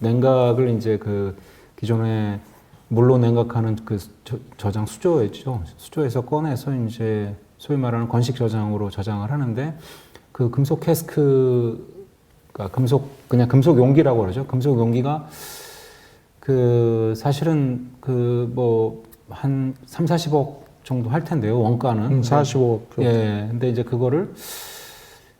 냉각을 이제 그 기존에 물로 냉각하는 그 저장 수조였죠. 수조에서 꺼내서 이제 소위 말하는 건식 저장으로 저장을 하는데 그 금속 캐스크가 그냥 금속 용기라고 그러죠. 금속 용기가 그 사실은 그 뭐 한 3, 40억 정도 할 텐데요. 원가는. 45억. 예. 근데 이제 그거를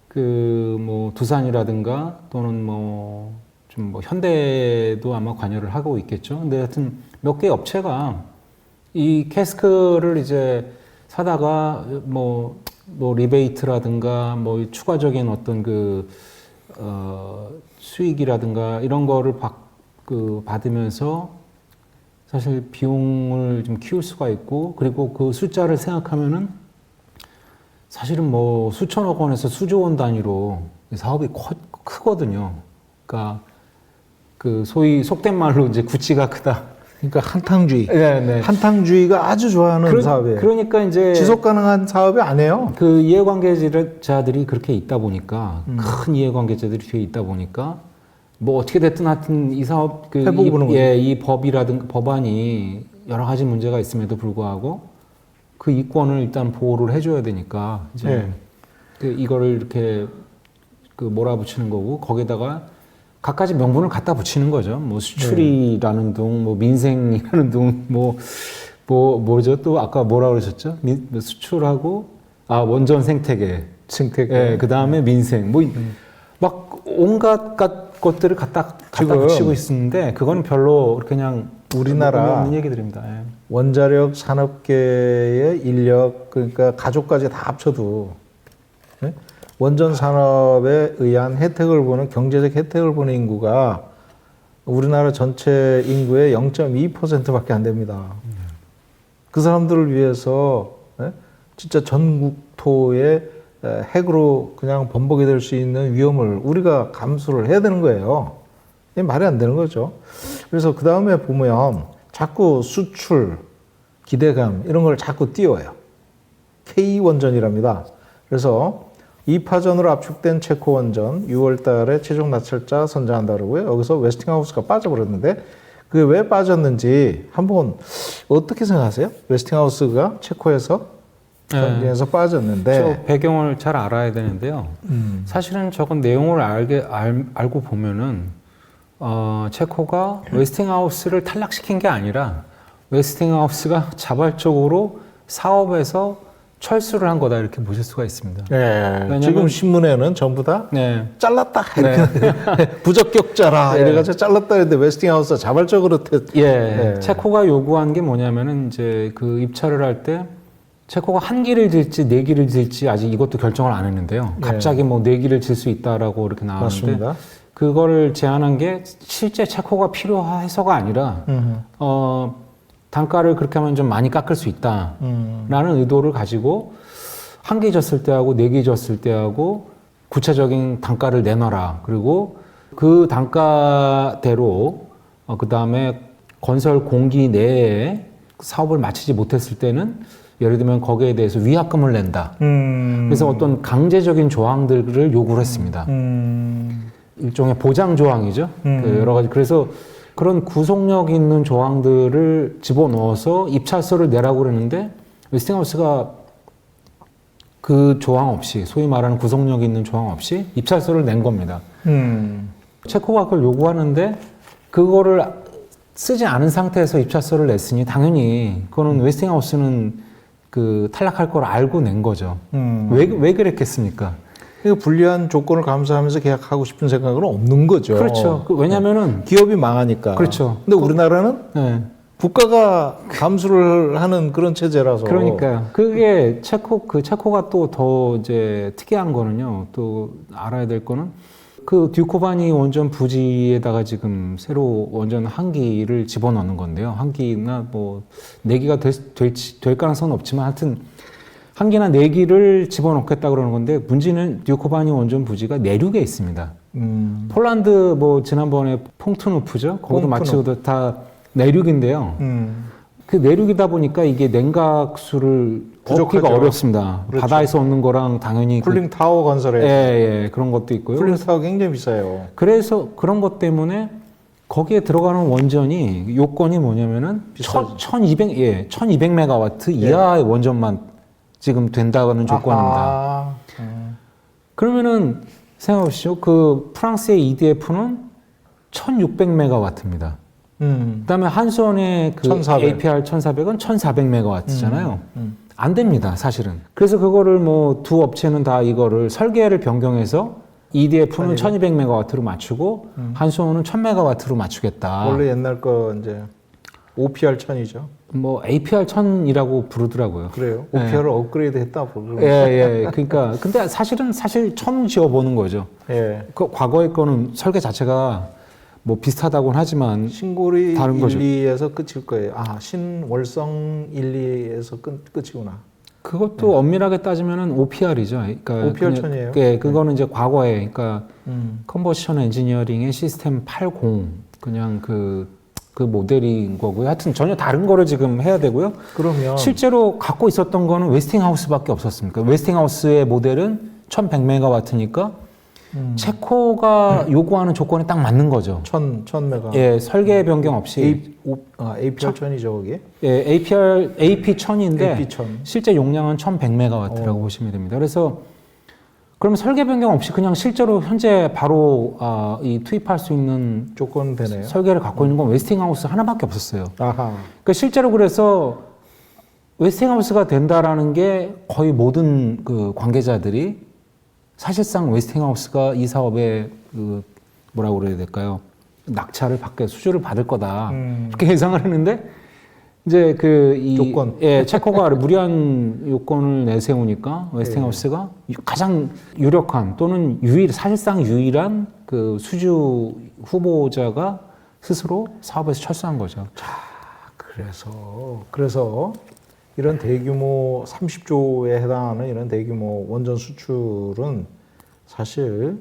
그 뭐 두산이라든가 또는 뭐 좀 뭐 현대도 아마 관여를 하고 있겠죠. 근데 하여튼 몇 개 업체가 이 캐스크를 이제 사다가 뭐 리베이트라든가 뭐 추가적인 어떤 그 수익이라든가 이런 거를 받으면서 사실 비용을 좀 키울 수가 있고 그리고 그 숫자를 생각하면은 사실은 뭐 수천억 원에서 수조 원 단위로 사업이 크거든요. 그러니까 그 소위 속된 말로 이제 구찌가 크다. 그러니까 한탕주의. 네. 한탕주의가 아주 좋아하는 사업이에요. 그러니까 이제 지속 가능한 사업이 아니에요. 그 이해관계자들이 그렇게 있다 보니까 큰 이해관계자들이 뒤에 있다 보니까 뭐 어떻게 됐든 하여튼 이 사업 해보고 보는 거죠. 이 법이라든가 법안이 여러 가지 문제가 있음에도 불구하고 그 이권을 일단 보호를 해줘야 되니까 이제 네. 그 이거를 이렇게 그 몰아붙이는 거고 거기다가 갖가지 명분을 갖다 붙이는 거죠. 뭐 수출이라는 둥, 뭐 민생이라는 둥, 뭐죠? 또 아까 뭐라 그러셨죠? 수출하고 원전 생태계, 생태계. 그 다음에 민생, 막 온갖 것들을 갖다 지금 붙이고 있는데 그건 별로 그냥 우리나라 없는 얘기들입니다. 예. 원자력 산업계의 인력 그러니까 가족까지 다 합쳐도 네? 원전 산업에 의한 혜택을 보는 경제적 혜택을 보는 인구가 우리나라 전체 인구의 0.2%밖에 안 됩니다. 그 사람들을 위해서 네? 진짜 전국토의 핵으로 그냥 번복이 될 수 있는 위험을 우리가 감수를 해야 되는 거예요. 이게 말이 안 되는 거죠. 그래서 그 다음에 보면 자꾸 수출, 기대감 이런 걸 자꾸 띄워요. K원전이랍니다. 그래서 2파전으로 압축된 체코 원전 6월 달에 최종 낙찰자 선정한다 그러고요. 여기서 웨스팅하우스가 빠져버렸는데 그게 왜 빠졌는지 한번 어떻게 생각하세요? 웨스팅하우스가 체코에서 전쟁에서 빠졌는데 저 배경을 잘 알아야 되는데요. 사실은 저건 내용을 알고 보면은 체코가 웨스팅하우스를 탈락시킨 게 아니라 웨스팅하우스가 자발적으로 사업에서 철수를 한 거다 이렇게 보실 수가 있습니다. 네, 지금 신문에는 전부 다 잘랐다 이렇게 부적격자라 이래가지고 잘랐다 했는데 웨스팅하우스가 자발적으로 체코가 요구한 게 뭐냐면은 이제 그 입찰을 할 때 체코가 한 기를 질지 네 기를 질지 아직 이것도 결정을 안 했는데요. 갑자기 뭐 네 기를 질 수 있다라고 이렇게 나왔는데 맞습니다. 그거를 제안한 게 실제 체코가 필요해서가 아니라 단가를 그렇게 하면 좀 많이 깎을 수 있다라는 의도를 가지고 한 개 졌을 때하고 네 개 졌을 때하고 구체적인 단가를 내놔라. 그리고 그 단가대로 그 다음에 건설 공기 내에 사업을 마치지 못했을 때는 예를 들면 거기에 대해서 위약금을 낸다. 그래서 어떤 강제적인 조항들을 요구를 했습니다. 일종의 보장 조항이죠. 그 여러 가지. 그래서 그런 구속력 있는 조항들을 집어넣어서 입찰서를 내라고 그랬는데 웨스팅하우스가 그 조항 없이 소위 말하는 구속력 있는 조항 없이 입찰서를 낸 겁니다. 체코가 그걸 요구하는데 그거를 쓰지 않은 상태에서 입찰서를 냈으니 당연히 그거는 웨스팅하우스는 그 탈락할 걸 알고 낸 거죠. 왜 그랬겠습니까? 불리한 조건을 감수하면서 계약하고 싶은 생각은 없는 거죠. 그렇죠. 왜냐면은 기업이 망하니까. 그렇죠. 근데 우리나라는 국가가 감수를 하는 그런 체제라서. 그러니까요. 그게 체코가 또 더 이제 특이한 거는요. 또 알아야 될 거는 그 듀코바니 원전 부지에다가 지금 새로 원전 한 기를 집어넣는 건데요. 한 기나 뭐 네 기가 될 가능성은 없지만 하여튼 한 기나 네 기를 집어넣겠다 그러는 건데 문제는 듀코바니 원전 부지가 내륙에 있습니다. 폴란드 뭐 지난번에 퐁트누프죠. 거기도 마치고도 다 내륙인데요. 그 내륙이다 보니까 이게 냉각수를 얻기가 어렵습니다. 그렇죠. 바다에서 얻는 거랑 당연히 쿨링 타워 건설에 그런 것도 있고요. 쿨링 타워 굉장히 비싸요. 그래서 그런 것 때문에 거기에 들어가는 원전이 요건이 뭐냐면은 1200메가와트 이하의 원전만 지금 된다는 조건입니다. 그러면은 생각해보시죠. 그 프랑스의 EDF는 1600메가와트입니다. 그다음에 한수원의 그 1400. APR 1400은 1400메가와트잖아요. 안 됩니다, 사실은. 그래서 그거를 뭐 두 업체는 다 이거를 설계를 변경해서 EDF는 1200메가와트로 맞추고 한수원은 1000메가와트로 맞추겠다. 원래 옛날 거 이제 OPR 1000이죠. 뭐 APR 1000이라고 부르더라고요. 그래요. OPR을 업그레이드 했다 부르는 그러니까 근데 사실 처음 지어보는 거죠. 그 과거의 거는 설계 자체가 뭐 비슷하다고는 하지만 신고리 다른 1, 거죠. 2에서 끝일 거예요. 아, 신월성 1, 2에서 끝이구나. 그것도 엄밀하게 따지면은 OPR이죠. 그러니까 OPR 천이에요? 예, 그거는 이제 과거에 그러니까 음. 컨버션 엔지니어링의 시스템 80 그냥 그 모델인 거고요. 하여튼 전혀 다른 거를 지금 해야 되고요. 그러면 실제로 갖고 있었던 거는 웨스팅하우스밖에 없었습니까? 웨스팅하우스의 모델은 1100메가와트니까 체코가 요구하는 조건에 딱 맞는 거죠. 1000메가. 예, 설계 변경 없이 APR 천이죠, 거기. 예, AP 1000인데 AP 1000. 실제 용량은 1100메가와트라고 보시면 됩니다. 그래서 그럼 설계 변경 없이 그냥 실제로 현재 바로 이 투입할 수 있는 조건 되네요. 설계를 갖고 있는 건 웨스팅하우스 하나밖에 없었어요. 아하. 그러니까 실제로 그래서 웨스팅하우스가 된다라는 게 거의 모든 그 관계자들이 사실상 웨스팅하우스가 이 사업에 그 뭐라고 그래야 될까요? 낙찰을 받게 수주를 받을 거다 이렇게 예상을 했는데 이제 요건. 예, 체코가 무리한 요건을 내세우니까 웨스팅하우스가 가장 유력한 또는 사실상 유일한 그 수주 후보자가 스스로 사업에서 철수한 거죠. 그래서 이런 대규모 30조에 해당하는 이런 대규모 원전 수출은 사실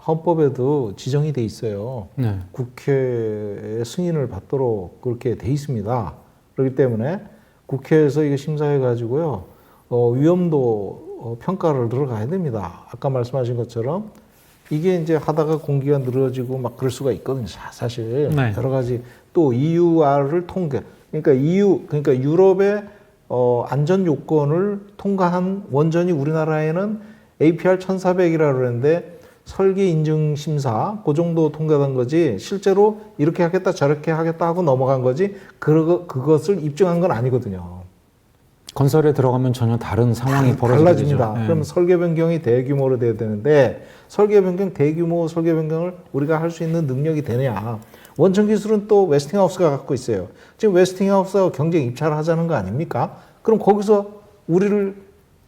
헌법에도 지정이 돼 있어요. 네. 국회의 승인을 받도록 그렇게 돼 있습니다. 그렇기 때문에 국회에서 이거 심사해 가지고요 위험도 평가를 들어가야 됩니다. 아까 말씀하신 것처럼 이게 이제 하다가 공기가 늘어지고 막 그럴 수가 있거든요. 사실 네. 여러 가지 또 EUR을 통과 그러니까 유럽의 안전 요건을 통과한 원전이 우리나라에는 APR 1400이라고 그러는데 설계 인증 심사 그 정도 통과된 거지 실제로 이렇게 하겠다 저렇게 하겠다 하고 넘어간 거지 그것을 입증한 건 아니거든요. 건설에 들어가면 전혀 다른 상황이 벌어지게 달라집니다. 되죠. 그럼 설계 변경이 대규모로 돼야 되는데 대규모 설계 변경을 우리가 할 수 있는 능력이 되냐? 원천 기술은 또 웨스팅하우스가 갖고 있어요. 지금 웨스팅하우스가 경쟁 입찰을 하자는 거 아닙니까? 그럼 거기서 우리를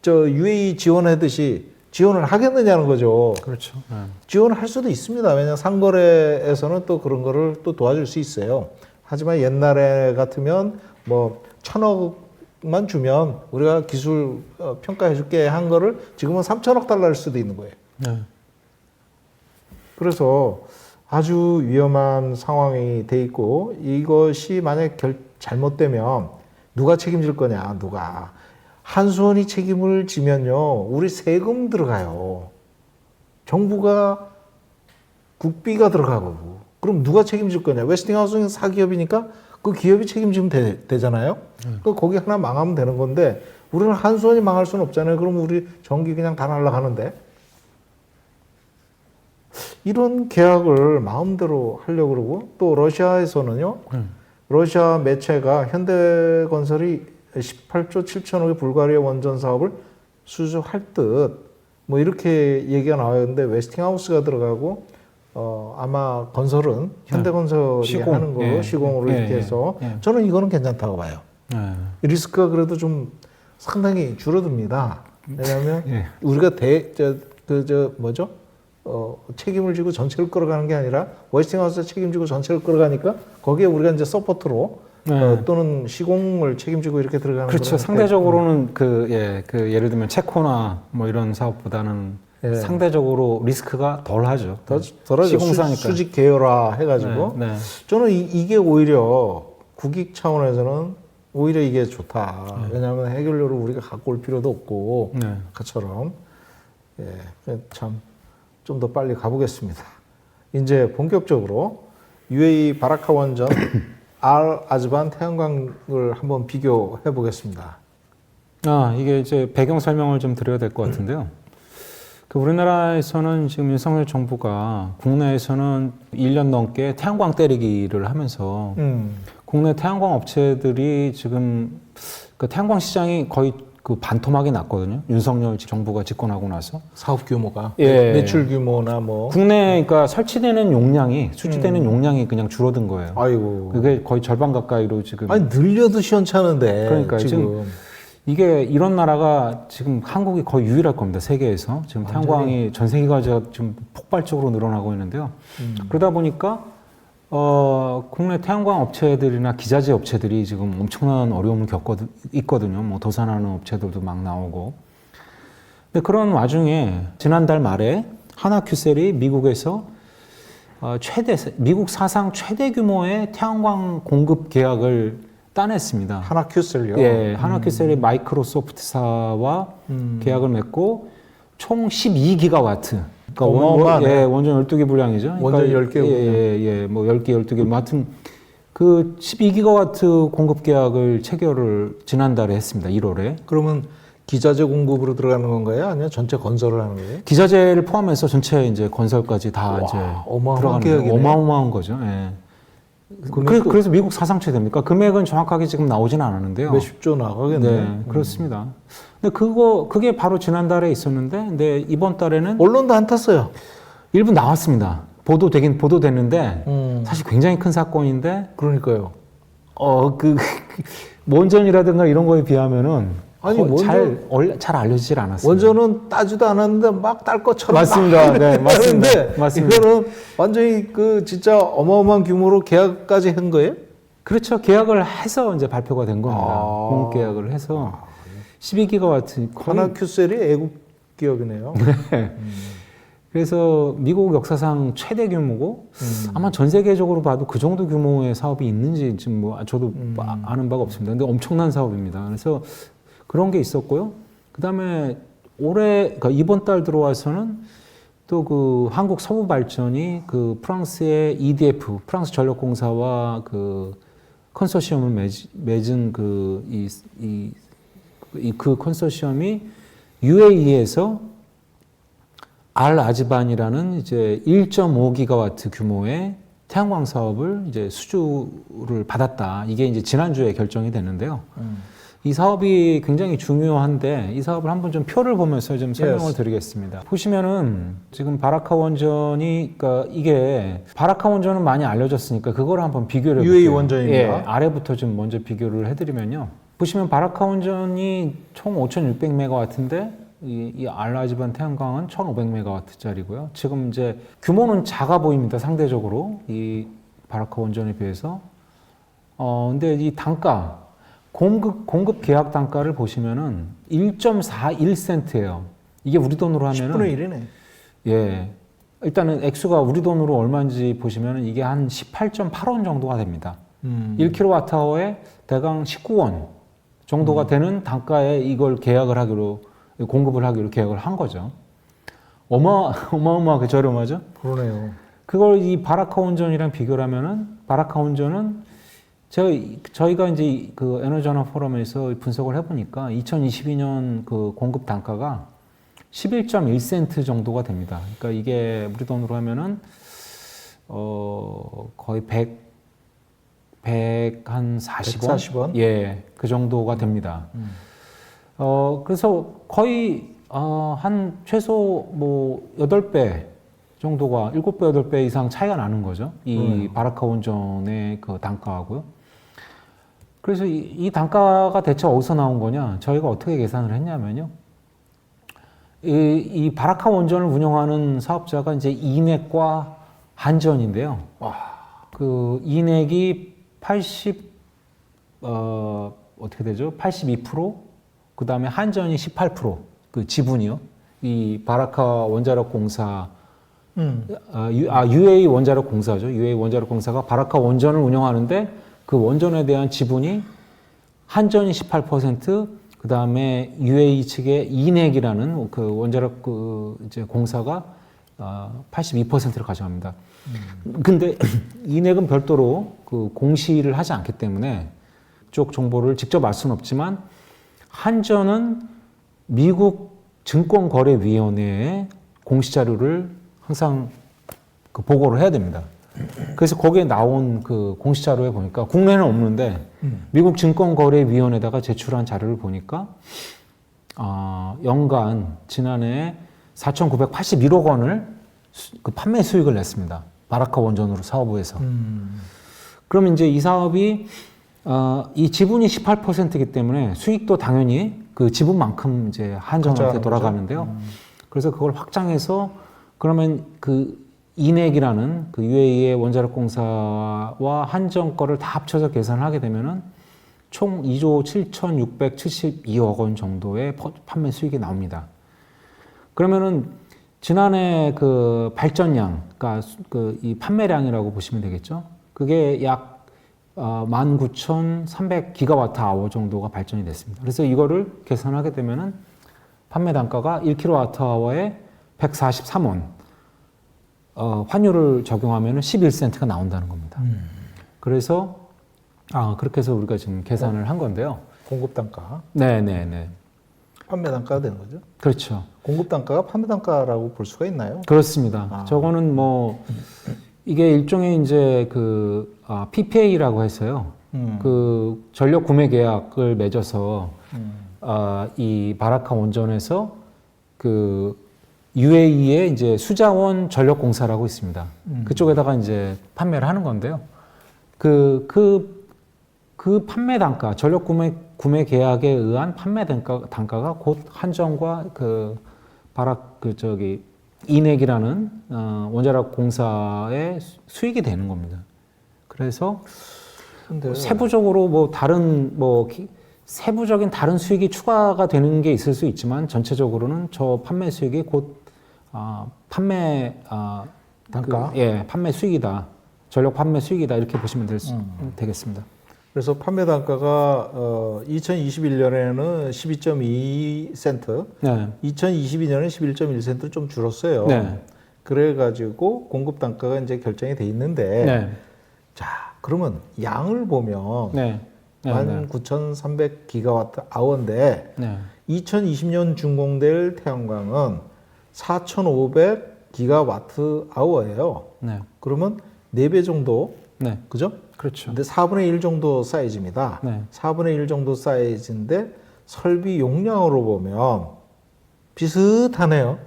UAE 지원하듯이 지원을 하겠느냐는 거죠. 그렇죠. 네. 지원을 할 수도 있습니다. 왜냐하면 상거래에서는 또 그런 거를 또 도와줄 수 있어요. 하지만 옛날에 같으면 뭐 1000억만 주면 우리가 기술 평가해 줄게 한 거를 지금은 3000억 달러일 수도 있는 거예요. 네. 그래서 아주 위험한 상황이 돼 있고 이것이 만약 잘못되면 누가 책임질 거냐, 누가. 한수원이 책임을 지면요, 우리 세금 들어가요. 정부가 국비가 들어가고. 그럼 누가 책임질 거냐? 웨스팅하우스는 사기업이니까 그 기업이 책임지면 되잖아요. 그 거기 하나 망하면 되는 건데 우리는 한수원이 망할 수는 없잖아요. 그럼 우리 전기 그냥 다 날아가는데. 이런 계약을 마음대로 하려고 그러고 또 러시아에서는요. 러시아 매체가 현대건설이 18조 7천억의 불가리아 원전 사업을 수주할 듯 뭐 이렇게 얘기가 나와요. 근데 웨스팅하우스가 들어가고 아마 건설은 현대건설이 하는 거로 시공으로 이렇게 해서 저는 이거는 괜찮다고 봐요. 리스크가 그래도 좀 상당히 줄어듭니다. 왜냐하면 우리가 책임을 지고 전체를 끌어가는 게 아니라 웨스팅하우스가 책임지고 전체를 끌어가니까 거기에 우리가 이제 서포트로 또는 시공을 책임지고 이렇게 들어가는 그렇죠. 상대적으로는 예를 들면 체코나 뭐 이런 사업보다는 상대적으로 리스크가 덜하죠. 덜하죠. 시공사니까. 수직 계열화 해가지고 저는 이게 오히려 국익 차원에서는 오히려 이게 좋다. 왜냐하면 해결료를 우리가 갖고 올 필요도 없고 아까처럼 참 좀 더 빨리 가보겠습니다. 이제 본격적으로 UAE 바라카 원전 알 아즈반 태양광을 한번 비교해 보겠습니다. 이게 이제 배경 설명을 좀 드려야 될 것 같은데요. 우리나라에서는 지금 윤석열 정부가 국내에서는 1년 넘게 태양광 때리기를 하면서 국내 태양광 업체들이 지금 그 태양광 시장이 거의 그 반토막이 났거든요. 윤석열 정부가 집권하고 나서 사업 규모가 매출 규모나 뭐 국내 그러니까 설치되는 용량이 수주되는 용량이 그냥 줄어든 거예요. 아이고 그게 거의 절반 가까이로 지금 늘려도 시원찮은데 그러니까 지금 이게 이런 나라가 지금 한국이 거의 유일할 겁니다. 세계에서. 지금 태양광이 전 세계가 지금 폭발적으로 늘어나고 있는데요. 그러다 보니까 국내 태양광 업체들이나 기자재 업체들이 지금 엄청난 어려움을 있거든요. 뭐 도산하는 업체들도 막 나오고. 근데 그런 와중에 지난달 말에 하나큐셀이 미국에서 미국 사상 최대 규모의 태양광 공급 계약을 따냈습니다. 하나큐셀요? 예, 하나큐셀이 마이크로소프트사와 계약을 맺고 총 12기가와트. 그러니까 어마어마하네. 원전 12개 분량이죠. 원전 그러니까 10개. 예, 뭐 10개, 12개. 뭐 하여튼 그 12기가와트 공급 계약을 체결을 지난달에 했습니다. 1월에. 그러면 기자재 공급으로 들어가는 건가요? 아니면 전체 건설을 하는 거예요? 기자재를 포함해서 전체 이제 건설까지 다 와, 이제 어마어마한 들어가는 계약이네. 어마어마한 거죠. 예. 그래서 미국 사상 최대입니까? 금액은 정확하게 지금 나오지는 않았는데요. 몇십조 나가겠네. 네, 그렇습니다. 근데 그게 바로 지난달에 있었는데, 근데 이번 달에는 언론도 안 탔어요. 일부 나왔습니다. 보도됐는데, 사실 굉장히 큰 사건인데, 그러니까요. 원전이라든가 이런 거에 비하면은, 아니, 잘 알려지질 않았어요. 원전은 따지도 않았는데 막 딸 것처럼 맞습니다. 막 네, 맞습니다. 했는데 맞습니다. 이거는 완전히 진짜 어마어마한 규모로 계약까지 한 거예요? 그렇죠. 계약을 해서 이제 발표가 된 겁니다. 아. 공급 계약을 해서 12기가와트 하나큐셀이 애국 기업이네요. 그래서 미국 역사상 최대 규모고 아마 전 세계적으로 봐도 그 정도 규모의 사업이 있는지 지금 뭐 저도 아는 바가 없습니다. 근데 엄청난 사업입니다. 그래서 그런 게 있었고요. 그다음에 그러니까 이번 달 들어와서는 또 그 한국 서부발전이 그 프랑스의 EDF, 프랑스 전력공사와 그 컨소시엄을 맺은 그 컨소시엄이 UAE에서 알 아즈반이라는 이제 1.5기가와트 규모의 태양광 사업을 이제 수주를 받았다. 이게 이제 지난주에 결정이 됐는데요. 이 사업이 굉장히 중요한데 이 사업을 한번 좀 표를 보면서 좀 설명을 드리겠습니다. 보시면은 지금 바라카 원전이 그러니까 이게 바라카 원전은 많이 알려졌으니까 그걸 한번 비교를 해볼게요. UAE 원전입니다. 예, 아래부터 좀 먼저 비교를 해드리면요. 보시면 바라카 원전이 총 5,600메가와트인데 이 알라즈반 태양광은 1,500메가와트짜리고요. 지금 이제 규모는 작아 보입니다. 상대적으로 이 바라카 원전에 비해서. 근데 이 단가 공급 계약 단가를 보시면은 1.41센트예요. 이게 우리 돈으로 하면은 10분의 1이네. 예. 일단은 액수가 우리 돈으로 얼마인지 보시면은 이게 한 18.8원 정도가 됩니다. 1kWh에 대강 19원 정도가 되는 단가에 이걸 공급을 하기로 계약을 한 거죠. 어마어마하게 저렴하죠? 그러네요. 그걸 이 바라카 원전이랑 비교를 하면은 바라카 원전은 저희가 이제 그 에너지전환 포럼에서 분석을 해보니까 2022년 그 공급 단가가 11.1센트 정도가 됩니다. 그러니까 이게 우리 돈으로 하면은 거의 140원? 예, 그 정도가 됩니다. 그래서 거의 한 최소 뭐 8배 정도가 7배, 8배 이상 차이가 나는 거죠. 이 바라카 원전의 그 단가하고요. 그래서 이 단가가 대체 어디서 나온 거냐? 저희가 어떻게 계산을 했냐면요. 이 바라카 원전을 운영하는 사업자가 이제 이넥과 한전인데요. 그 이넥이 어떻게 되죠? 82%, 그 다음에 한전이 18%, 그 지분이요. 이 바라카 원자력 공사, UAE 원자력 공사죠. UAE 원자력 공사가 바라카 원전을 운영하는데 그 원전에 대한 지분이 한전이 18%, 그 다음에 UAE 측의 이넥이라는 그 원자력 이제 공사가 82%를 가져갑니다. 근데 이넥은 별도로 그 공시를 하지 않기 때문에 쪽 정보를 직접 알 수는 없지만 한전은 미국 증권거래위원회에 공시 자료를 항상 그 보고를 해야 됩니다. 그래서 거기에 나온 그 공시 자료에 보니까 국내는 없는데 미국 증권거래위원회에다가 제출한 자료를 보니까 연간 지난해 4,981억 원을 그 판매 수익을 냈습니다. 바라카 원전으로 사업부에서. 그럼 이제 이 사업이 이 지분이 18%이기 때문에 수익도 당연히 그 지분만큼 이제 한전한테 가져가는 돌아가는데요. 그래서 그걸 확장해서 그러면 그 이넥이라는 그 UAE의 원자력 공사와 한전 거를 다 합쳐서 계산을 하게 되면은 총 2조 7,672억 원 정도의 판매 수익이 나옵니다. 그러면은 지난해 그 발전량, 그러니까 그 이 판매량이라고 보시면 되겠죠. 그게 약 19,300기가와트 아워 정도가 발전이 됐습니다. 그래서 이거를 계산하게 되면은 판매 단가가 1kWh 아워에 143원, 환율을 적용하면은 11센트가 나온다는 겁니다. 그래서 그렇게 해서 우리가 지금 계산을 한 건데요. 공급 단가, 네네네. 판매 단가가 되는 거죠. 그렇죠. 공급 단가가 판매 단가라고 볼 수가 있나요? 그렇습니다. 저거는 뭐 이게 일종의 이제 그 PPA라고 해서요. 그 전력 구매 계약을 맺어서 이 바라카 원전에서 그 UAE의 이제 수자원 전력공사라고 있습니다. 그쪽에다가 이제 판매를 하는 건데요. 그 판매 단가, 전력 구매 계약에 의한 판매 단가가 곧 한전과 이넥이라는 원자력 공사의 수익이 되는 겁니다. 그래서 근데 세부적으로 뭐 다른 세부적인 다른 수익이 추가가 되는 게 있을 수 있지만 전체적으로는 저 판매 수익이 곧 판매 단가? 판매 수익이다. 전력 판매 수익이다. 이렇게 보시면 되겠습니다. 그래서 판매 단가가 2021년에는 12.2센트, 네. 2022년에 11.1센트 좀 줄었어요. 네. 그래가지고 공급 단가가 이제 결정이 돼 있는데, 네. 자 그러면 양을 보면 네. 19,300기가와트 아워인데 네. 2020년 준공될 태양광은 4,500기가와트 아워예요. 네. 그러면 4배 정도, 네. 그죠? 그렇죠. 근데 4분의 1 정도 사이즈입니다. 네. 4분의 1 정도 사이즈인데 설비 용량으로 보면 비슷하네요.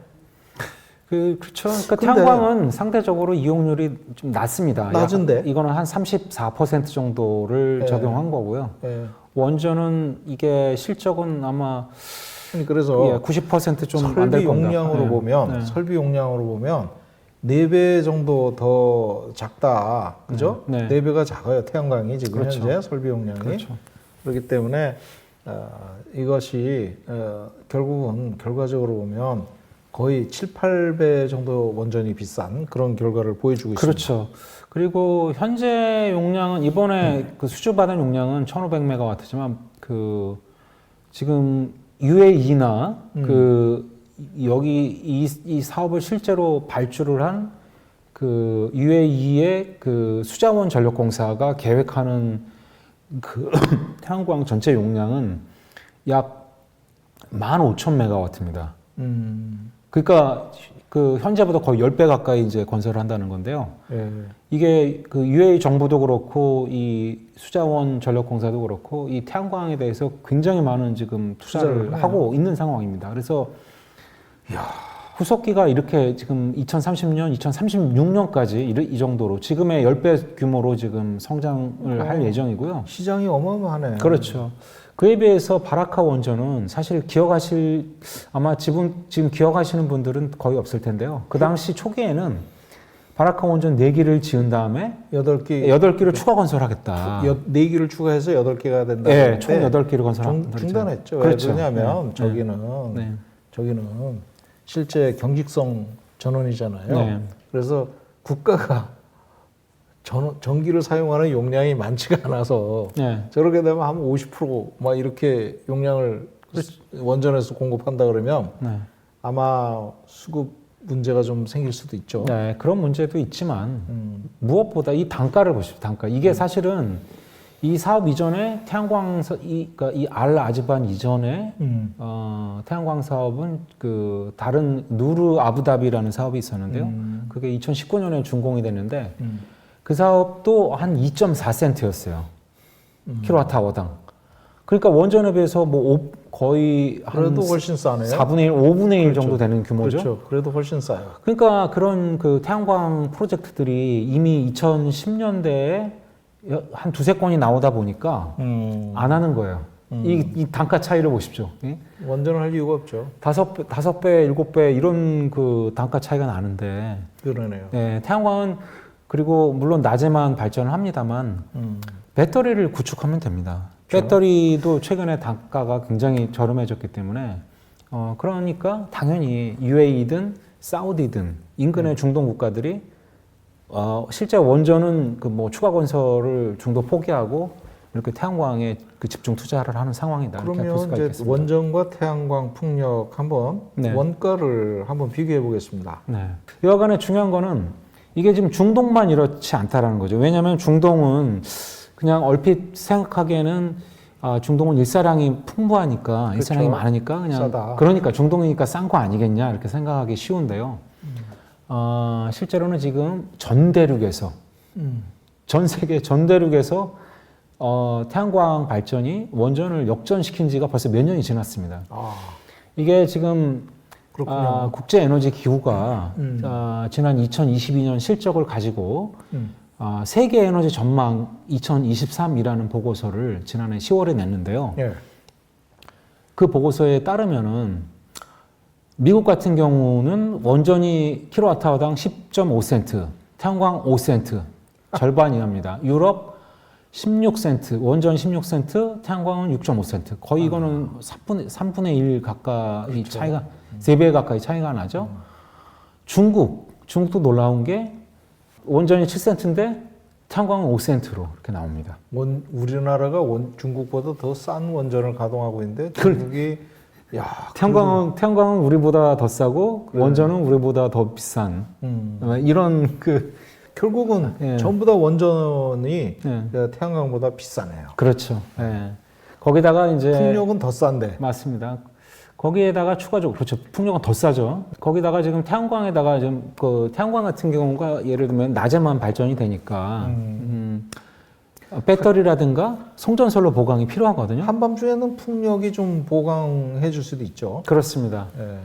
그렇죠. 그러니까 근데- 태양광은 상대적으로 이용률이 좀 낮습니다. 낮은데? 이거는 한 34% 정도를 네. 적용한 거고요. 예. 원전은 이게 실적은 아마 그래서 90% 좀 안 설비 될 겁니다. 용량으로 네. 보면 네. 설비 용량으로 보면 4배 정도 더 작다. 그죠? 네. 4배가 작아요. 태양광이 지금 그렇죠. 현재 설비 용량이. 그렇죠. 그렇기 때문에 이것이 결국은 결과적으로 보면 거의 7, 8배 정도 원전이 비싼 그런 결과를 보여주고 있습니다. 그렇죠. 그리고 현재 용량은 이번에 그 수주받은 용량은 1,500메가와트지만 그 지금 UAE나 여기 이 사업을 실제로 발주를 한 그 UAE의 그 수자원 전력공사가 계획하는 그 태양광 전체 용량은 약 15,000메가와트입니다. 그러니까 그 현재보다 거의 10배 가까이 이제 건설을 한다는 건데요. 예. 이게 그 UAE 정부도 그렇고 이 수자원 전력공사도 그렇고 이 태양광에 대해서 굉장히 많은 지금 투자를 투자를 하고 있는 상황입니다. 그래서 후속기가 이렇게 지금 2030년, 2036년까지 이 정도로 지금의 10배 규모로 지금 성장을 할 예정이고요. 시장이 어마어마하네요. 그렇죠. 그에 비해서 바라카 원전은 사실 아마 지금 기억하시는 분들은 거의 없을 텐데요. 그 당시 초기에는 바라카 원전 4기를 지은 다음에 8기를 추가 건설하겠다. 4기를 추가해서 8개가 된다. 네, 총 8기를 건설하겠다. 중단했죠. 그렇죠. 왜냐하면 네. 저기는 실제 경직성 전원이잖아요. 네. 그래서 국가가 전기를 사용하는 용량이 많지가 않아서 네. 저렇게 되면 한 50%막 이렇게 용량을 원전에서 공급한다 그러면 네. 아마 수급 문제가 좀 생길 수도 있죠. 네, 그런 문제도 있지만 무엇보다 이 단가를 보십시오. 단가. 이게 사실은 이 사업 이전에 그러니까 이 알 아즈반 이전에 태양광 사업은 그 다른 누르 아부다비라는 사업이 있었는데요. 그게 2019년에 준공이 됐는데 그 사업도 한 2.4센트였어요. 킬로와트아워당. 그러니까 원전에 비해서 뭐 거의 한 그래도 훨씬 싸네요. 4분의 1, 5분의 1 그렇죠. 정도 되는 규모죠. 그렇죠. 그래도 훨씬 싸요. 그러니까 그런 그 태양광 프로젝트들이 이미 2010년대에 한 두세 건이 나오다 보니까 안 하는 거예요. 이 단가 차이를 보십시오. 예? 원전을 할 이유가 없죠. 5배, 7배 이런 그 단가 차이가 나는데 그러네요. 네, 태양광은 그리고 물론 낮에만 발전을 합니다만 배터리를 구축하면 됩니다. 그렇죠. 배터리도 최근에 단가가 굉장히 저렴해졌기 때문에 그러니까 당연히 UAE든 사우디든 인근의 중동 국가들이 실제 원전은 그 뭐 추가 건설을 중도 포기하고 이렇게 태양광에 그 집중 투자를 하는 상황이다. 이렇게 볼 그러면 수가 이제 있겠습니다. 원전과 태양광 풍력 한번 네. 원가를 한번 비교해 보겠습니다. 네. 여하간에 중요한 거는 이게 지금 중동만 이렇지 않다라는 거죠. 왜냐하면 중동은 그냥 얼핏 생각하기에는 중동은 일사량이 풍부하니까 일사량이 그렇죠. 많으니까 그냥 싸다. 그러니까 중동이니까 싼 거 아니겠냐 이렇게 생각하기 쉬운데요. 실제로는 지금 전 대륙에서 전 세계 전 대륙에서 태양광 발전이 원전을 역전시킨 지가 벌써 몇 년이 지났습니다. 이게 지금 그렇군요. 국제 에너지 기구가 지난 2022년 실적을 가지고 세계 에너지 전망 2023이라는 보고서를 지난해 10월에 냈는데요. 예. 그 보고서에 따르면은 미국 같은 경우는 원전이 킬로와트아워당 10.5센트, 태양광 5센트, 절반 이하입니다. 유럽 16센트, 원전 16센트, 태양광은 6.5센트. 거의 이거는 3분의 1 가까이 그렇죠. 차이가, 3배 가까이 차이가 나죠. 중국도 놀라운 게 원전이 7센트인데 태양광은 5센트로 이렇게 나옵니다. 우리나라가 중국보다 더 싼 원전을 가동하고 있는데 중국이 태양광은 우리보다 더 싸고 그래. 원전은 우리보다 더 비싼 이런 결국은 예. 전부 다 원전이 예. 태양광보다 비싸네요. 그렇죠. 예. 거기다가 이제 풍력은 더 싼데. 맞습니다. 거기에다가 추가적으로 그렇죠. 풍력은 더 싸죠. 거기다가 지금 태양광에다가 지금 그 태양광 같은 경우가 예를 들면 낮에만 발전이 되니까 배터리라든가 송전선로 보강이 필요하거든요. 한밤중에는 풍력이 좀 보강해 줄 수도 있죠. 그렇습니다. 예.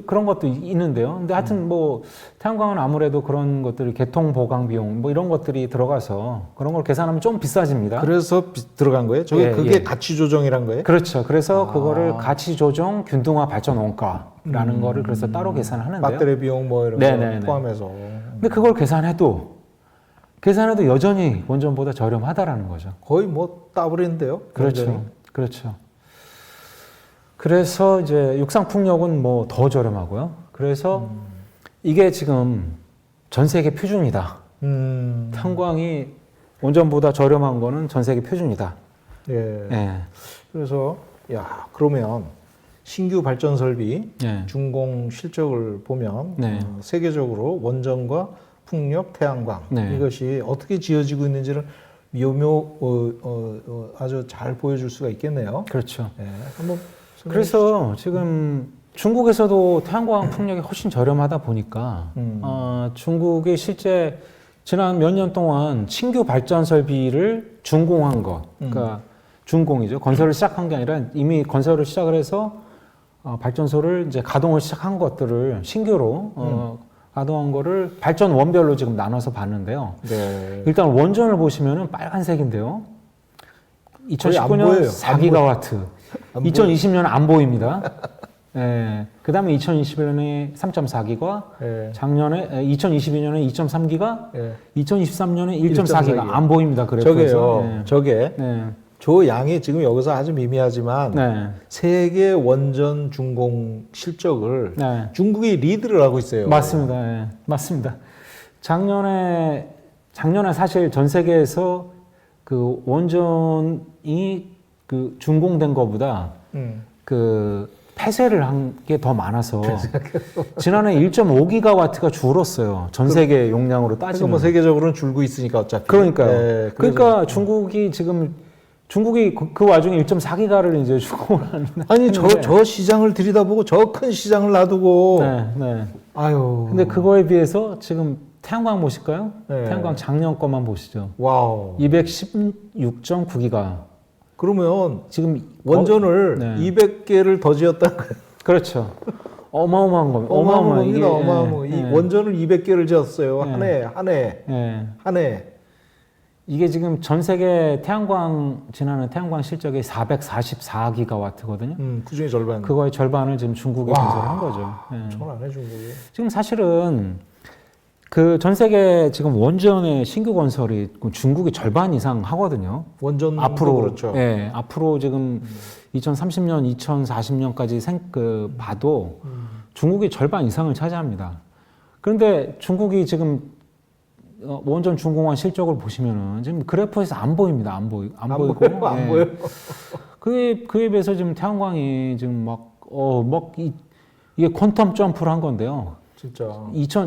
그런 것도 있는데요. 근데 하여튼 뭐 태양광은 아무래도 그런 것들이 개통 보강 비용 뭐 이런 것들이 들어가서 그런 걸 계산하면 좀 비싸집니다. 그래서 들어간 거예요? 저게 예, 그게 예. 가치 조정이란 거예요? 그렇죠. 그래서 그거를 가치 조정 균등화 발전 원가라는 거를 그래서 따로 계산을 하는데요. 배터리 비용 뭐 이런 네네네. 거 포함해서. 근데 그걸 계산해도 여전히 원전보다 저렴하다라는 거죠. 거의 뭐 더블인데요. 그렇죠. 원전이. 그렇죠. 그래서 이제 육상 풍력은 뭐 더 저렴하고요. 그래서 이게 지금 전 세계 표준이다. 태양광이 원전보다 저렴한 거는 전 세계 표준이다. 예. 예. 그래서 그러면 신규 발전 설비 예. 준공 실적을 보면 네. 세계적으로 원전과 풍력, 태양광 네. 이것이 어떻게 지어지고 있는지를 아주 잘 보여줄 수가 있겠네요. 그렇죠. 예. 한번 그래서 지금 중국에서도 태양광 풍력이 훨씬 저렴하다 보니까 중국이 실제 지난 몇 년 동안 신규 발전 설비를 준공한 것, 그러니까 준공이죠. 건설을 시작한 게 아니라 이미 건설을 시작을 해서 발전소를 이제 가동을 시작한 것들을 신규로 가동한 거를 발전 원별로 지금 나눠서 봤는데요. 네. 일단 원전을 보시면은 빨간색인데요. 거의 안 2019년 보여요. 4기가와트. 안 2020년 안 보입니다. 예. 그 다음에 2021년에 3.4기가, 예. 작년에, 2022년에 2.3기가, 예. 2023년에 1.4 1.4기가 안 보입니다. 그래프에서. 저게요. 저게 네. 저 양이 지금 여기서 아주 미미하지만 네. 세계 원전 준공 실적을 네. 중국이 리드를 하고 있어요. 맞습니다. 예. 맞습니다. 작년에 사실 전 세계에서 그 원전이 그 준공된 것보다 그 폐쇄를 한 게 더 많아서 지난해 1.5기가와트가 줄었어요. 전 세계 용량으로 그러니까 따지면. 뭐 세계적으로는 줄고 있으니까 어차피. 그러니까요. 예, 그러니까 중국이 그 와중에 1.4기가를 이제 준공을 하는. 아니 저 시장을 들여다보고 저 큰 시장을 놔두고 네, 네. 아유. 근데 그거에 비해서 지금 태양광 보실까요? 네. 태양광 작년 것만 보시죠. 와우. 216.9기가. 그러면 지금 원전을 네. 200개를 더 지었다는 거예요. 그렇죠. 어마어마한 겁니다. 어마어마합니다. 이게, 어마어마. 예, 이 예. 원전을 200개를 지었어요. 예. 한 해. 예. 한 해. 이게 지금 전 세계 태양광 지나는 태양광 실적이 444기가와트거든요. 그중에 절반. 그거의 절반을 지금 중국에 와. 건설한 거죠. 예. 엄청나네 중국이. 지금 사실은 그 전 세계 지금 원전의 신규 건설이 중국이 절반 이상 하거든요. 원전 앞으로 그렇죠. 예, 앞으로 지금 2030년, 2040년까지 봐도 중국이 절반 이상을 차지합니다. 그런데 중국이 지금 원전 준공한 실적을 보시면은 지금 그래프에서 안 보입니다. 안 보이고 안 예. 보여요. 그에 비해서 지금 태양광이 지금 이게 퀀텀 점프를 한 건데요. 진짜.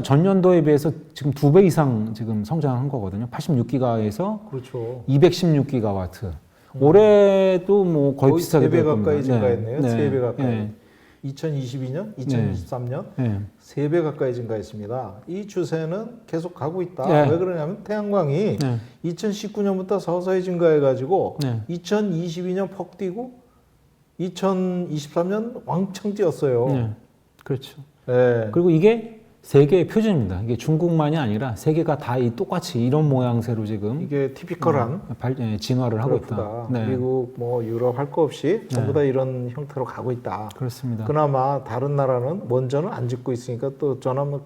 전년도에 비해서 지금 2배 이상 지금 성장한 거거든요. 86기가에서 그렇죠. 216기가와트. 올해도 뭐 거의 비슷하게 3배 될 겁니다. 가까이 증가했네요. 네. 3배 가까이. 네. 2022년, 2023년 네. 3배 가까이 증가했습니다. 이 추세는 계속 가고 있다. 네. 왜 그러냐면 태양광이 네. 2019년부터 서서히 증가해가지고 네. 2022년 퍽 뛰고 2023년 왕창 뛰었어요. 네. 그렇죠. 네. 그리고 이게 세계의 표준입니다. 이게 중국만이 아니라 세계가 다 똑같이 이런 모양새로 지금 이게 티피컬한 진화를 하고 그래프다. 있다. 네. 미국, 뭐 유럽 할 거 없이 전부 다 이런 형태로 가고 있다. 그렇습니다. 그나마 다른 나라는 원전을 안 짓고 있으니까 또 저는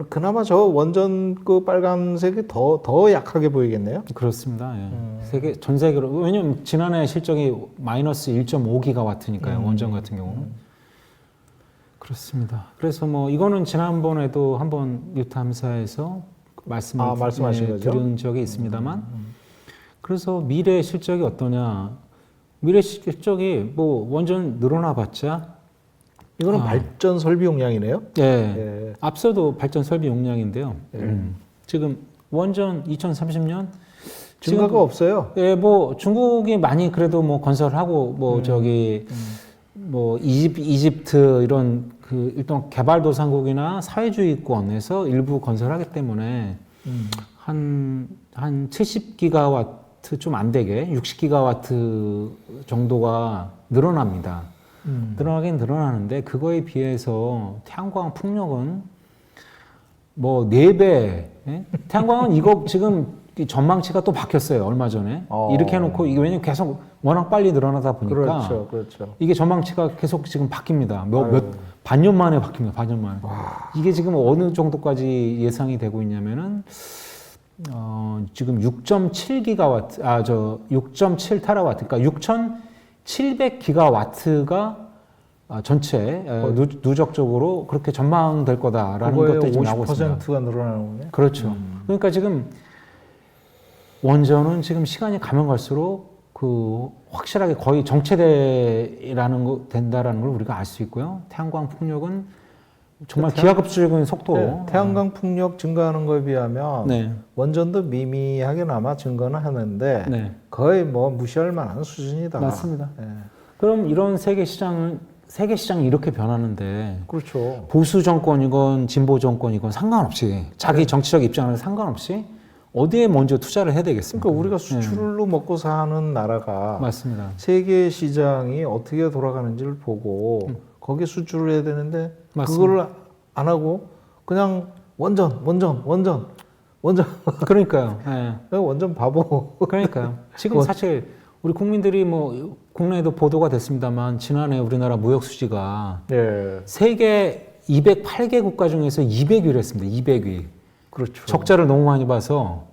그나마 저 원전 그 빨간색이 더 약하게 보이겠네요. 그렇습니다. 예. 전 세계로 왜냐면 지난해 실적이 마이너스 1.5기가와트니까요. 원전 같은 경우는. 그렇습니다. 그래서 뭐 이거는 지난번에도 한번 유탐사에서 말씀하신 거죠? 드린 적이 있습니다만 그래서 미래 실적이 어떠냐? 미래 실적이 뭐 원전 늘어나봤자 이거는 발전 설비 용량이네요. 예. 예. 앞서도 발전 설비 용량인데요. 지금 원전 2030년 증가가 없어요. 예, 뭐 중국이 많이 그래도 뭐 건설하고 뭐 뭐 이집트 이런 그 일단 개발도상국이나 사회주의권에서 일부 건설하기 때문에 한 70기가와트 좀 안 되게 60기가와트 정도가 늘어납니다. 늘어나긴 늘어나는데 그거에 비해서 태양광 풍력은 뭐 4배. 예? 태양광은 이거 지금 전망치가 또 바뀌었어요. 얼마 전에. 이렇게 해놓고 이게 왜냐면 계속 워낙 빨리 늘어나다 보니까 그렇죠. 이게 전망치가 계속 지금 바뀝니다. 반년 만에 바뀝니다. 반년 만에. 이게 지금 어느 정도까지 예상이 되고 있냐면은 지금 6.7기가와트, 6.7 테라와트, 그러니까 6,700기가와트가 전체 누적적으로 그렇게 전망될 거다라는 것들이 지금 나오고 있습니다. 50%가 늘어나는 거네. 그렇죠. 그러니까 지금 원전은 지금 시간이 가면 갈수록 확실하게 거의 된다라는 걸 우리가 알 수 있고요. 태양광 풍력은 정말 기하급수적인 속도로 네, 태양광 풍력 증가하는 거에 비하면 네. 원전도 미미하게나마 증가는 하는데 네. 거의 뭐 무시할 만한 수준이다. 맞습니다. 네. 그럼 이런 세계 시장이 이렇게 변하는데 그렇죠. 보수 정권이건 진보 정권이건 상관없이 자기 정치적 입장을 상관없이 어디에 먼저 투자를 해야 되겠습니까? 그러니까 우리가 수출로 먹고 사는 나라가 맞습니다. 세계 시장이 어떻게 돌아가는지를 보고 거기에 수출을 해야 되는데 맞습니다. 그걸 안 하고 그냥 원전. 그러니까요. 예. 원전 바보. 그러니까요. 지금 사실 우리 국민들이 뭐 국내에도 보도가 됐습니다만 지난해 우리나라 무역 수지가 예. 세계 208개 국가 중에서 200위를 했습니다. 200위. 그렇죠. 적자를 너무 많이 봐서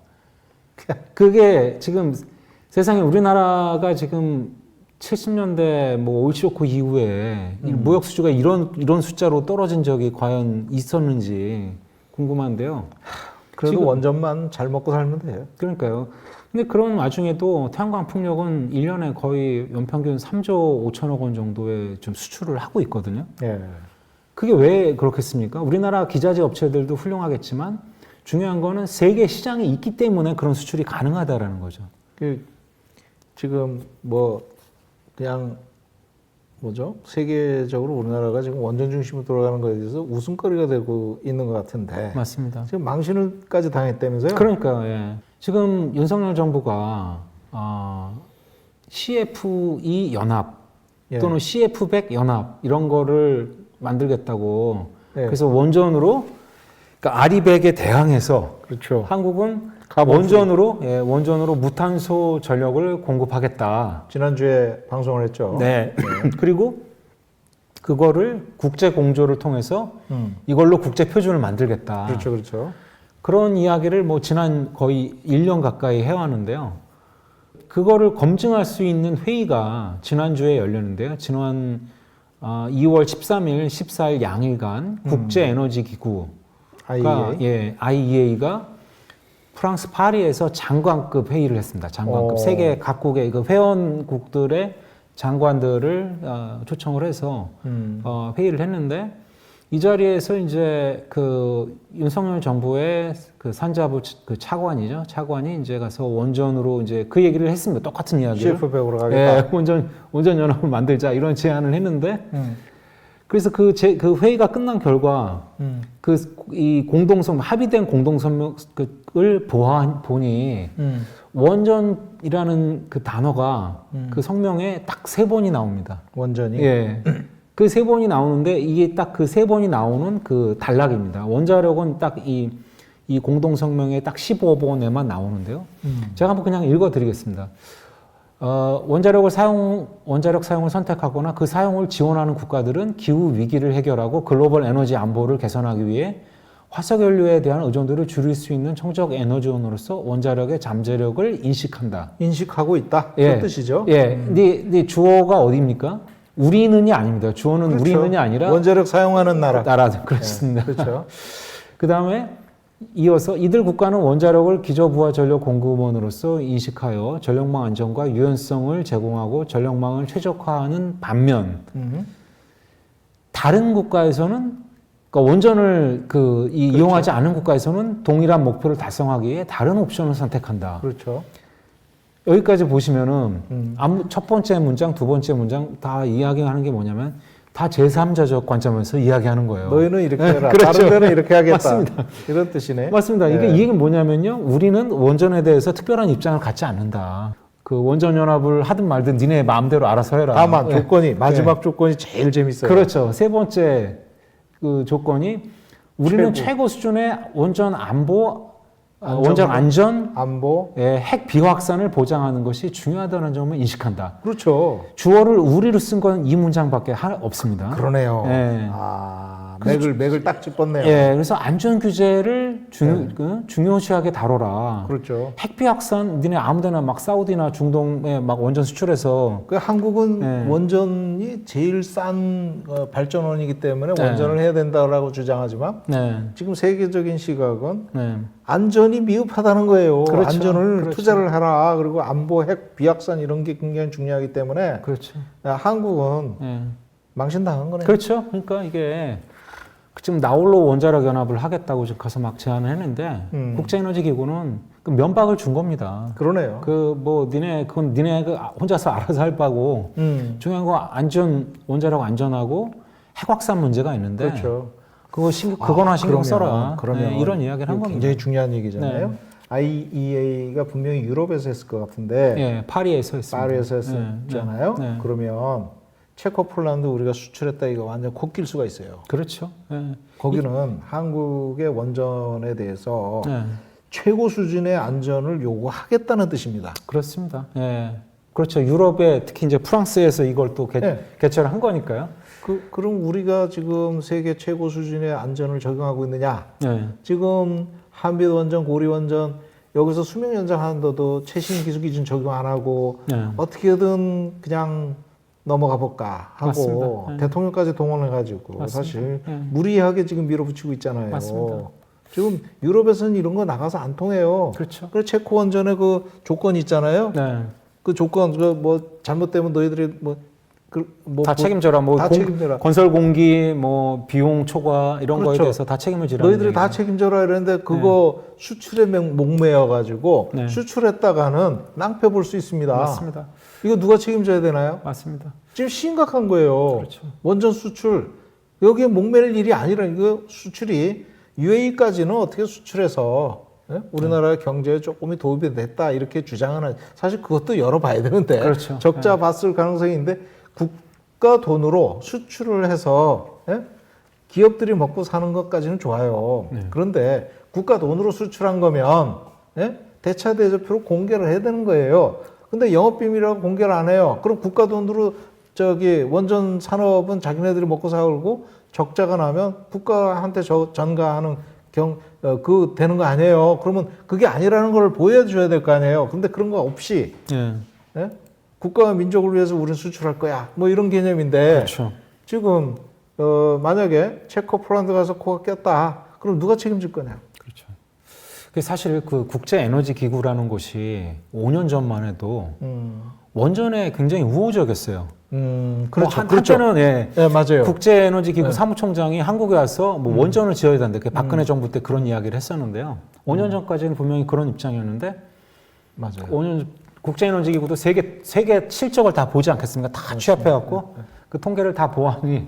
그게 지금 세상에 우리나라가 지금 70년대 뭐 올시오코 이후에 무역 수지가 이런 숫자로 떨어진 적이 과연 있었는지 궁금한데요. 그래도 지금 원전만 잘 먹고 살면 돼요. 그러니까요. 근데 그런 와중에도 태양광 풍력은 1년에 거의 연평균 3조 5천억 원 정도의 좀 수출을 하고 있거든요. 예. 그게 왜 그렇겠습니까? 우리나라 기자재 업체들도 훌륭하겠지만 중요한 거는 세계 시장이 있기 때문에 그런 수출이 가능하다라는 거죠. 지금 뭐 그냥 뭐죠? 세계적으로 우리나라가 지금 원전 중심으로 돌아가는 거에 대해서 웃음거리가 되고 있는 것 같은데 맞습니다. 지금 망신을까지 당했다면서요? 그러니까 예. 지금 윤석열 정부가 CFE 연합 또는 CF100 연합 이런 거를 만들겠다고 예. 그래서 원전으로 그러니까 아리백에 대항해서 그렇죠. 한국은 원전으로 원전으로 무탄소 전력을 공급하겠다. 지난주에 방송을 했죠. 네. 그리고 그거를 국제 공조를 통해서 음. 이걸로 국제 표준을 만들겠다. 그렇죠, 그렇죠. 그런 이야기를 뭐 지난 거의 1년 가까이 해왔는데요. 그거를 검증할 수 있는 회의가 지난주에 열렸는데요. 지난 2월 13일, 14일 양일간 국제에너지기구가 IEA가 프랑스 파리에서 장관급 회의를 했습니다. 장관급 세계 각국의 그 회원국들의 장관들을 초청을 해서 회의를 했는데 이 자리에서 이제 그 윤석열 정부의 그 산자부 그 차관이 이제 가서 원전으로 이제 그 얘기를 했습니다. 똑같은 이야기를. CF100으로 가겠다. 예, 원전 연합을 만들자 이런 제안을 했는데 그래서 그 회의가 끝난 결과 이 합의된 공동성명을 보니 원전이라는 그 단어가 그 성명에 딱 3번이 나옵니다. 원전이. 예. 그 3번이 나오는데 이게 딱 그 3번이 나오는 그 단락입니다. 원자력은 딱 이 공동성명에 딱 15번에만 나오는데요. 제가 한번 그냥 읽어드리겠습니다. 원자력 사용을 선택하거나 그 사용을 지원하는 국가들은 기후 위기를 해결하고 글로벌 에너지 안보를 개선하기 위해 화석연료에 대한 의존도를 줄일 수 있는 청적 에너지원으로서 원자력의 잠재력을 인식한다. 인식하고 있다. 예. 그 뜻이죠. 예. 근데 주어가 어디입니까? 우리는이 아닙니다. 주어는 그렇죠. 우리는이 아니라 원자력 사용하는 나라. 그렇습니다. 네, 그렇죠. 그 다음에 이어서 이들 국가는 원자력을 기저부하 전력 공급원으로서 인식하여 전력망 안정과 유연성을 제공하고 전력망을 최적화하는 반면 다른 국가에서는 그러니까 원전을 이용하지 않은 국가에서는 동일한 목표를 달성하기 위해 다른 옵션을 선택한다. 그렇죠. 여기까지 보시면은 첫 번째 문장, 두 번째 문장 다 이야기하는 게 뭐냐면 다 제3자적 관점에서 이야기하는 거예요. 너희는 이렇게 해라. 그렇죠. 다른 데는 이렇게 하겠다. 맞습니다. 이런 뜻이네. 맞습니다. 이게 이 얘기는 뭐냐면요. 우리는 원전에 대해서 특별한 입장을 갖지 않는다. 그 원전 연합을 하든 말든 니네 마음대로 알아서 해라. 다만 네. 조건이 마지막 조건이 제일 재밌어요. 그렇죠. 세 번째 그 조건이 우리는 최고 수준의 원전 원전 안보. 핵 비확산을 보장하는 것이 중요하다는 점을 인식한다. 그렇죠. 주어를 우리로 쓴 건 이 문장밖에 없습니다. 그러네요. 예. 맥을 딱 짚었네요. 예, 그래서 안전 규제를 중요시하게 다뤄라. 그렇죠. 핵 비확산, 니네 아무데나 막 사우디나 중동에 막 원전 수출해서 그 한국은 네. 원전이 제일 싼 발전원이기 때문에 네. 원전을 해야 된다라고 주장하지만 네, 지금 세계적인 시각은 네, 안전이 미흡하다는 거예요. 그렇죠. 안전을 그렇죠. 투자를 하라. 그리고 안보, 핵, 비확산 이런 게 굉장히 중요하기 때문에 그렇죠. 한국은 네. 망신당한 거네요. 그렇죠. 그러니까 이게 지금 나홀로 원자력 연합을 하겠다고 지금 가서 막 제안을 했는데 국제에너지기구는 그 면박을 준 겁니다. 그러네요. 그건 니네 혼자서 알아서 할 바고 중요한 건 원자력 안전하고 핵 확산 문제가 있는데 그렇죠. 그거나 신경 써라. 그러면 네, 이런 이야기를 한 겁니다. 굉장히 중요한 얘기잖아요. 네. IEA가 분명히 유럽에서 했을 것 같은데 예, 파리에서 했습니다. 파리에서 했었잖아요. 네, 네. 그러면 체코, 폴란드 우리가 수출했다 이거 완전 코낄 수가 있어요. 그렇죠. 예. 거기는 한국의 원전에 대해서 예, 최고 수준의 안전을 요구하겠다는 뜻입니다. 그렇습니다. 예. 그렇죠. 유럽에 특히 이제 프랑스에서 이걸 또 네. 개최를 한 거니까요. 그럼 우리가 지금 세계 최고 수준의 안전을 적용하고 있느냐? 예. 지금 한빛 원전, 고리 원전 여기서 수명 연장하는데도 최신 기술 기준 적용 안 하고 네. 어떻게든 그냥 넘어가 볼까 하고 맞습니다. 네. 대통령까지 동원해가지고 맞습니다. 사실 네. 무리하게 지금 밀어붙이고 있잖아요. 맞습니다. 지금 유럽에서는 이런 거 나가서 안 통해요. 그렇죠. 그래 체코 원전의 그 조건이 있잖아요. 네. 그 조건 뭐 잘못되면 너희들이 다 책임져라. 다 책임져라. 건설 공기, 비용 초과 이런 거에 그렇죠. 대해서 다 책임을 지라. 너희들이 다 책임져라 이랬는데 그거 수출에 목매여 가지고 네. 수출했다가는 낭패 볼 수 있습니다. 맞습니다. 이거 누가 책임져야 되나요? 맞습니다. 지금 심각한 거예요. 그렇죠. 원전 수출 여기에 목매일 일이 아니라 이거 수출이 UAE까지는 어떻게 수출해서 우리나라의 경제에 조금이 도움이 됐다 이렇게 주장하는 사실 그것도 열어봐야 되는데 그렇죠. 적자 봤을 가능성이 있는데 국가 돈으로 수출을 해서 기업들이 먹고 사는 것까지는 좋아요. 네. 그런데 국가 돈으로 수출한 거면 예? 대차 대조표로 공개를 해야 되는 거예요. 근데 영업비밀이라고 공개를 안 해요. 그럼 국가 돈으로 저기 원전 산업은 자기네들이 먹고 살고 적자가 나면 국가한테 전가하는 그 되는 거 아니에요. 그러면 그게 아니라는 걸 보여줘야 될 거 아니에요. 근데 그런 거 없이 예. 예? 국가와 민족을 위해서 우리는 수출할 거야. 뭐 이런 개념인데 그렇죠. 지금 만약에 체코 폴란드 가서 코가 꼈다. 그럼 누가 책임질 거냐? 그렇죠. 사실 그 국제 에너지 기구라는 곳이 5년 전만 해도 원전에 굉장히 우호적이었어요. 그렇죠. 뭐 그렇죠. 한때는 네, 맞아요. 국제 에너지 기구 네. 사무총장이 한국에 와서 뭐 원전을 지어야 된다. 박근혜 정부 때 그런 이야기를 했었는데요. 5년 전까지는 분명히 그런 입장이었는데 맞아요. 5년 국제 에너지 기구도 세계 실적을 다 보지 않겠습니까? 다 취합해 갖고 그 통계를 다 보아하니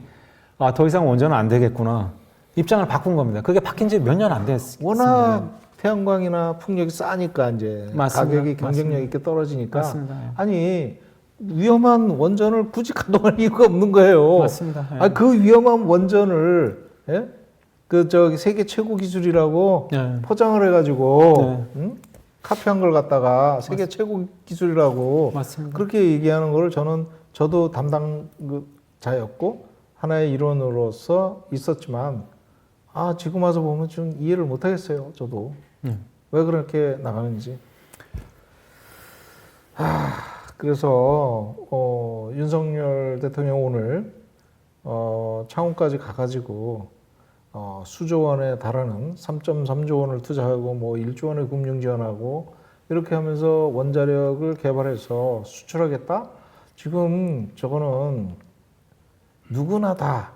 더 이상 원전은 안 되겠구나. 입장을 바꾼 겁니다. 그게 바뀐 지 몇 년 안 됐습니다. 워낙 태양광이나 풍력이 싸니까 이제 맞습니다. 가격이 경쟁력 맞습니다. 있게 떨어지니까 맞습니다. 예. 아니 위험한 원전을 굳이 가동할 이유가 없는 거예요. 맞습니다. 예. 그 위험한 원전을 예? 그 저기 세계 최고 기술이라고 예. 포장을 해가지고 네. 응? 카피한 걸 갖다가 세계 최고 기술이라고 맞습니다. 그렇게 얘기하는 거를 저도 담당자였고 하나의 일원으로서 있었지만 지금 와서 보면 좀 이해를 못 하겠어요. 저도 왜 그렇게 나가는지. 그래서 윤석열 대통령 오늘 창원까지 가가지고 수조 원에 달하는 3.3조 원을 투자하고 뭐 1조 원의 금융 지원하고 이렇게 하면서 원자력을 개발해서 수출하겠다? 지금 저거는 누구나 다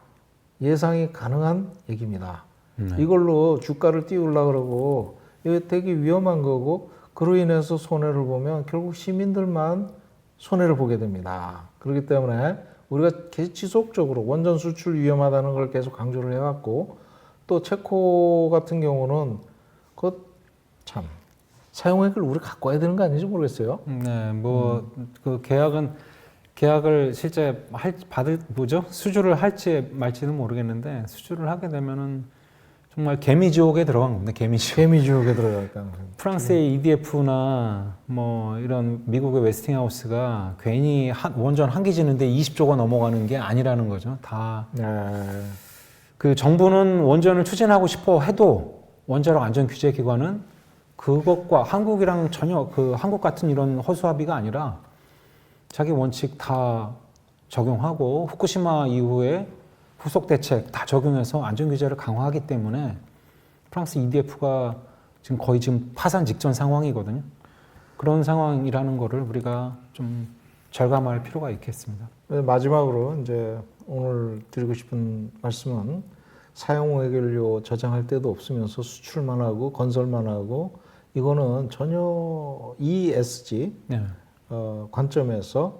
예상이 가능한 얘기입니다. 이걸로 주가를 띄우려고 그러고 이거 되게 위험한 거고 그로 인해서 손해를 보면 결국 시민들만 손해를 보게 됩니다. 그렇기 때문에 우리가 계속 지속적으로 원전 수출 위험하다는 걸 계속 강조를 해왔고 또 체코 같은 경우는 참 사용액을 우리 갖고 와야 되는 거 아닌지 모르겠어요. 네, 뭐 그 계약을 실제 수주를 할지 말지는 모르겠는데 수주를 하게 되면은 정말 개미지옥에 들어간 겁니다. 개미지옥에 들어갈 가능성이. 프랑스의 EDF나 뭐 이런 미국의 웨스팅하우스가 괜히 원전 한 개 짓는데 20조가 넘어가는 게 아니라는 거죠. 다 그 정부는 원전을 추진하고 싶어 해도 원자력 안전 규제 기관은 그것과 한국이랑 전혀 한국 같은 이런 허수아비가 아니라 자기 원칙 다 적용하고 후쿠시마 이후에 후속 대책 다 적용해서 안전 규제를 강화하기 때문에 프랑스 EDF가 거의 파산 직전 상황이거든요. 그런 상황이라는 거를 우리가 좀 절감할 필요가 있겠습니다. 마지막으로 이제 오늘 드리고 싶은 말씀은 사용해결료 저장할 데도 없으면서 수출만 하고 건설만 하고 이거는 전혀 ESG 네. 관점에서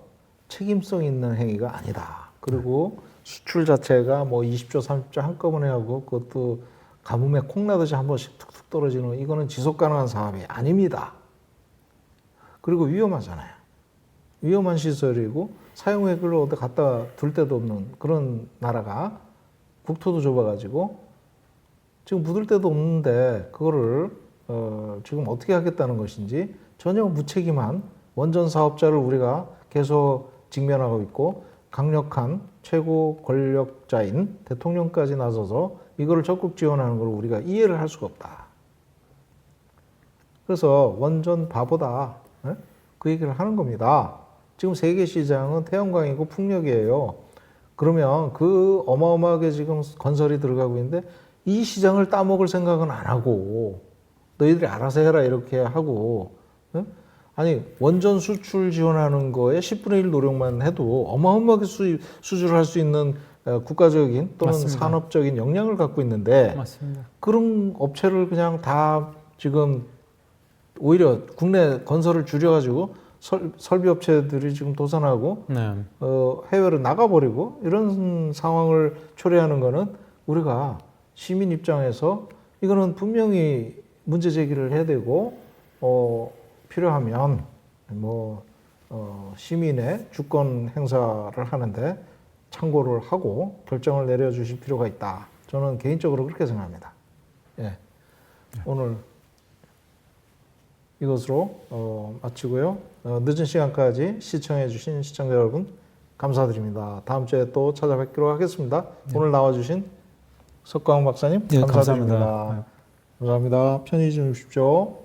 책임성 있는 행위가 아니다. 그리고 수출 자체가 뭐 20조, 30조 한꺼번에 하고 그것도 가뭄에 콩나듯이 한 번씩 툭툭 떨어지는 이거는 지속 가능한 사업이 아닙니다. 그리고 위험하잖아요. 위험한 시설이고 사용액을 어디 갖다 둘 데도 없는 그런 나라가 국토도 좁아가지고 지금 묻을 데도 없는데 그거를 지금 어떻게 하겠다는 것인지 전혀 무책임한 원전 사업자를 우리가 계속 직면하고 있고 강력한 최고 권력자인 대통령까지 나서서 이거를 적극 지원하는 걸 우리가 이해를 할 수가 없다. 그래서 원전 바보다. 그 얘기를 하는 겁니다. 지금 세계 시장은 태양광이고 풍력이에요. 그러면 그 어마어마하게 지금 건설이 들어가고 있는데 이 시장을 따먹을 생각은 안 하고 너희들이 알아서 해라 이렇게 하고 아니 원전 수출 지원하는 거에 10분의 1 노력만 해도 어마어마하게 수주를 할 수 있는 국가적인 또는 맞습니다. 산업적인 역량을 갖고 있는데 맞습니다. 그런 업체를 그냥 다 지금 오히려 국내 건설을 줄여가지고 설비 업체들이 지금 도산하고 네. 해외로 나가버리고 이런 상황을 초래하는 거는 우리가 시민 입장에서 이거는 분명히 문제 제기를 해야 되고 필요하면 시민의 주권 행사를 하는데 참고를 하고 결정을 내려주실 필요가 있다. 저는 개인적으로 그렇게 생각합니다. 예. 오늘 이것으로 마치고요. 늦은 시간까지 시청해주신 시청자 여러분 감사드립니다. 다음 주에 또 찾아뵙기로 하겠습니다. 오늘 나와주신 석광 박사님 네, 감사드립니다. 감사합니다. 감사합니다. 편히 좀 주십시오.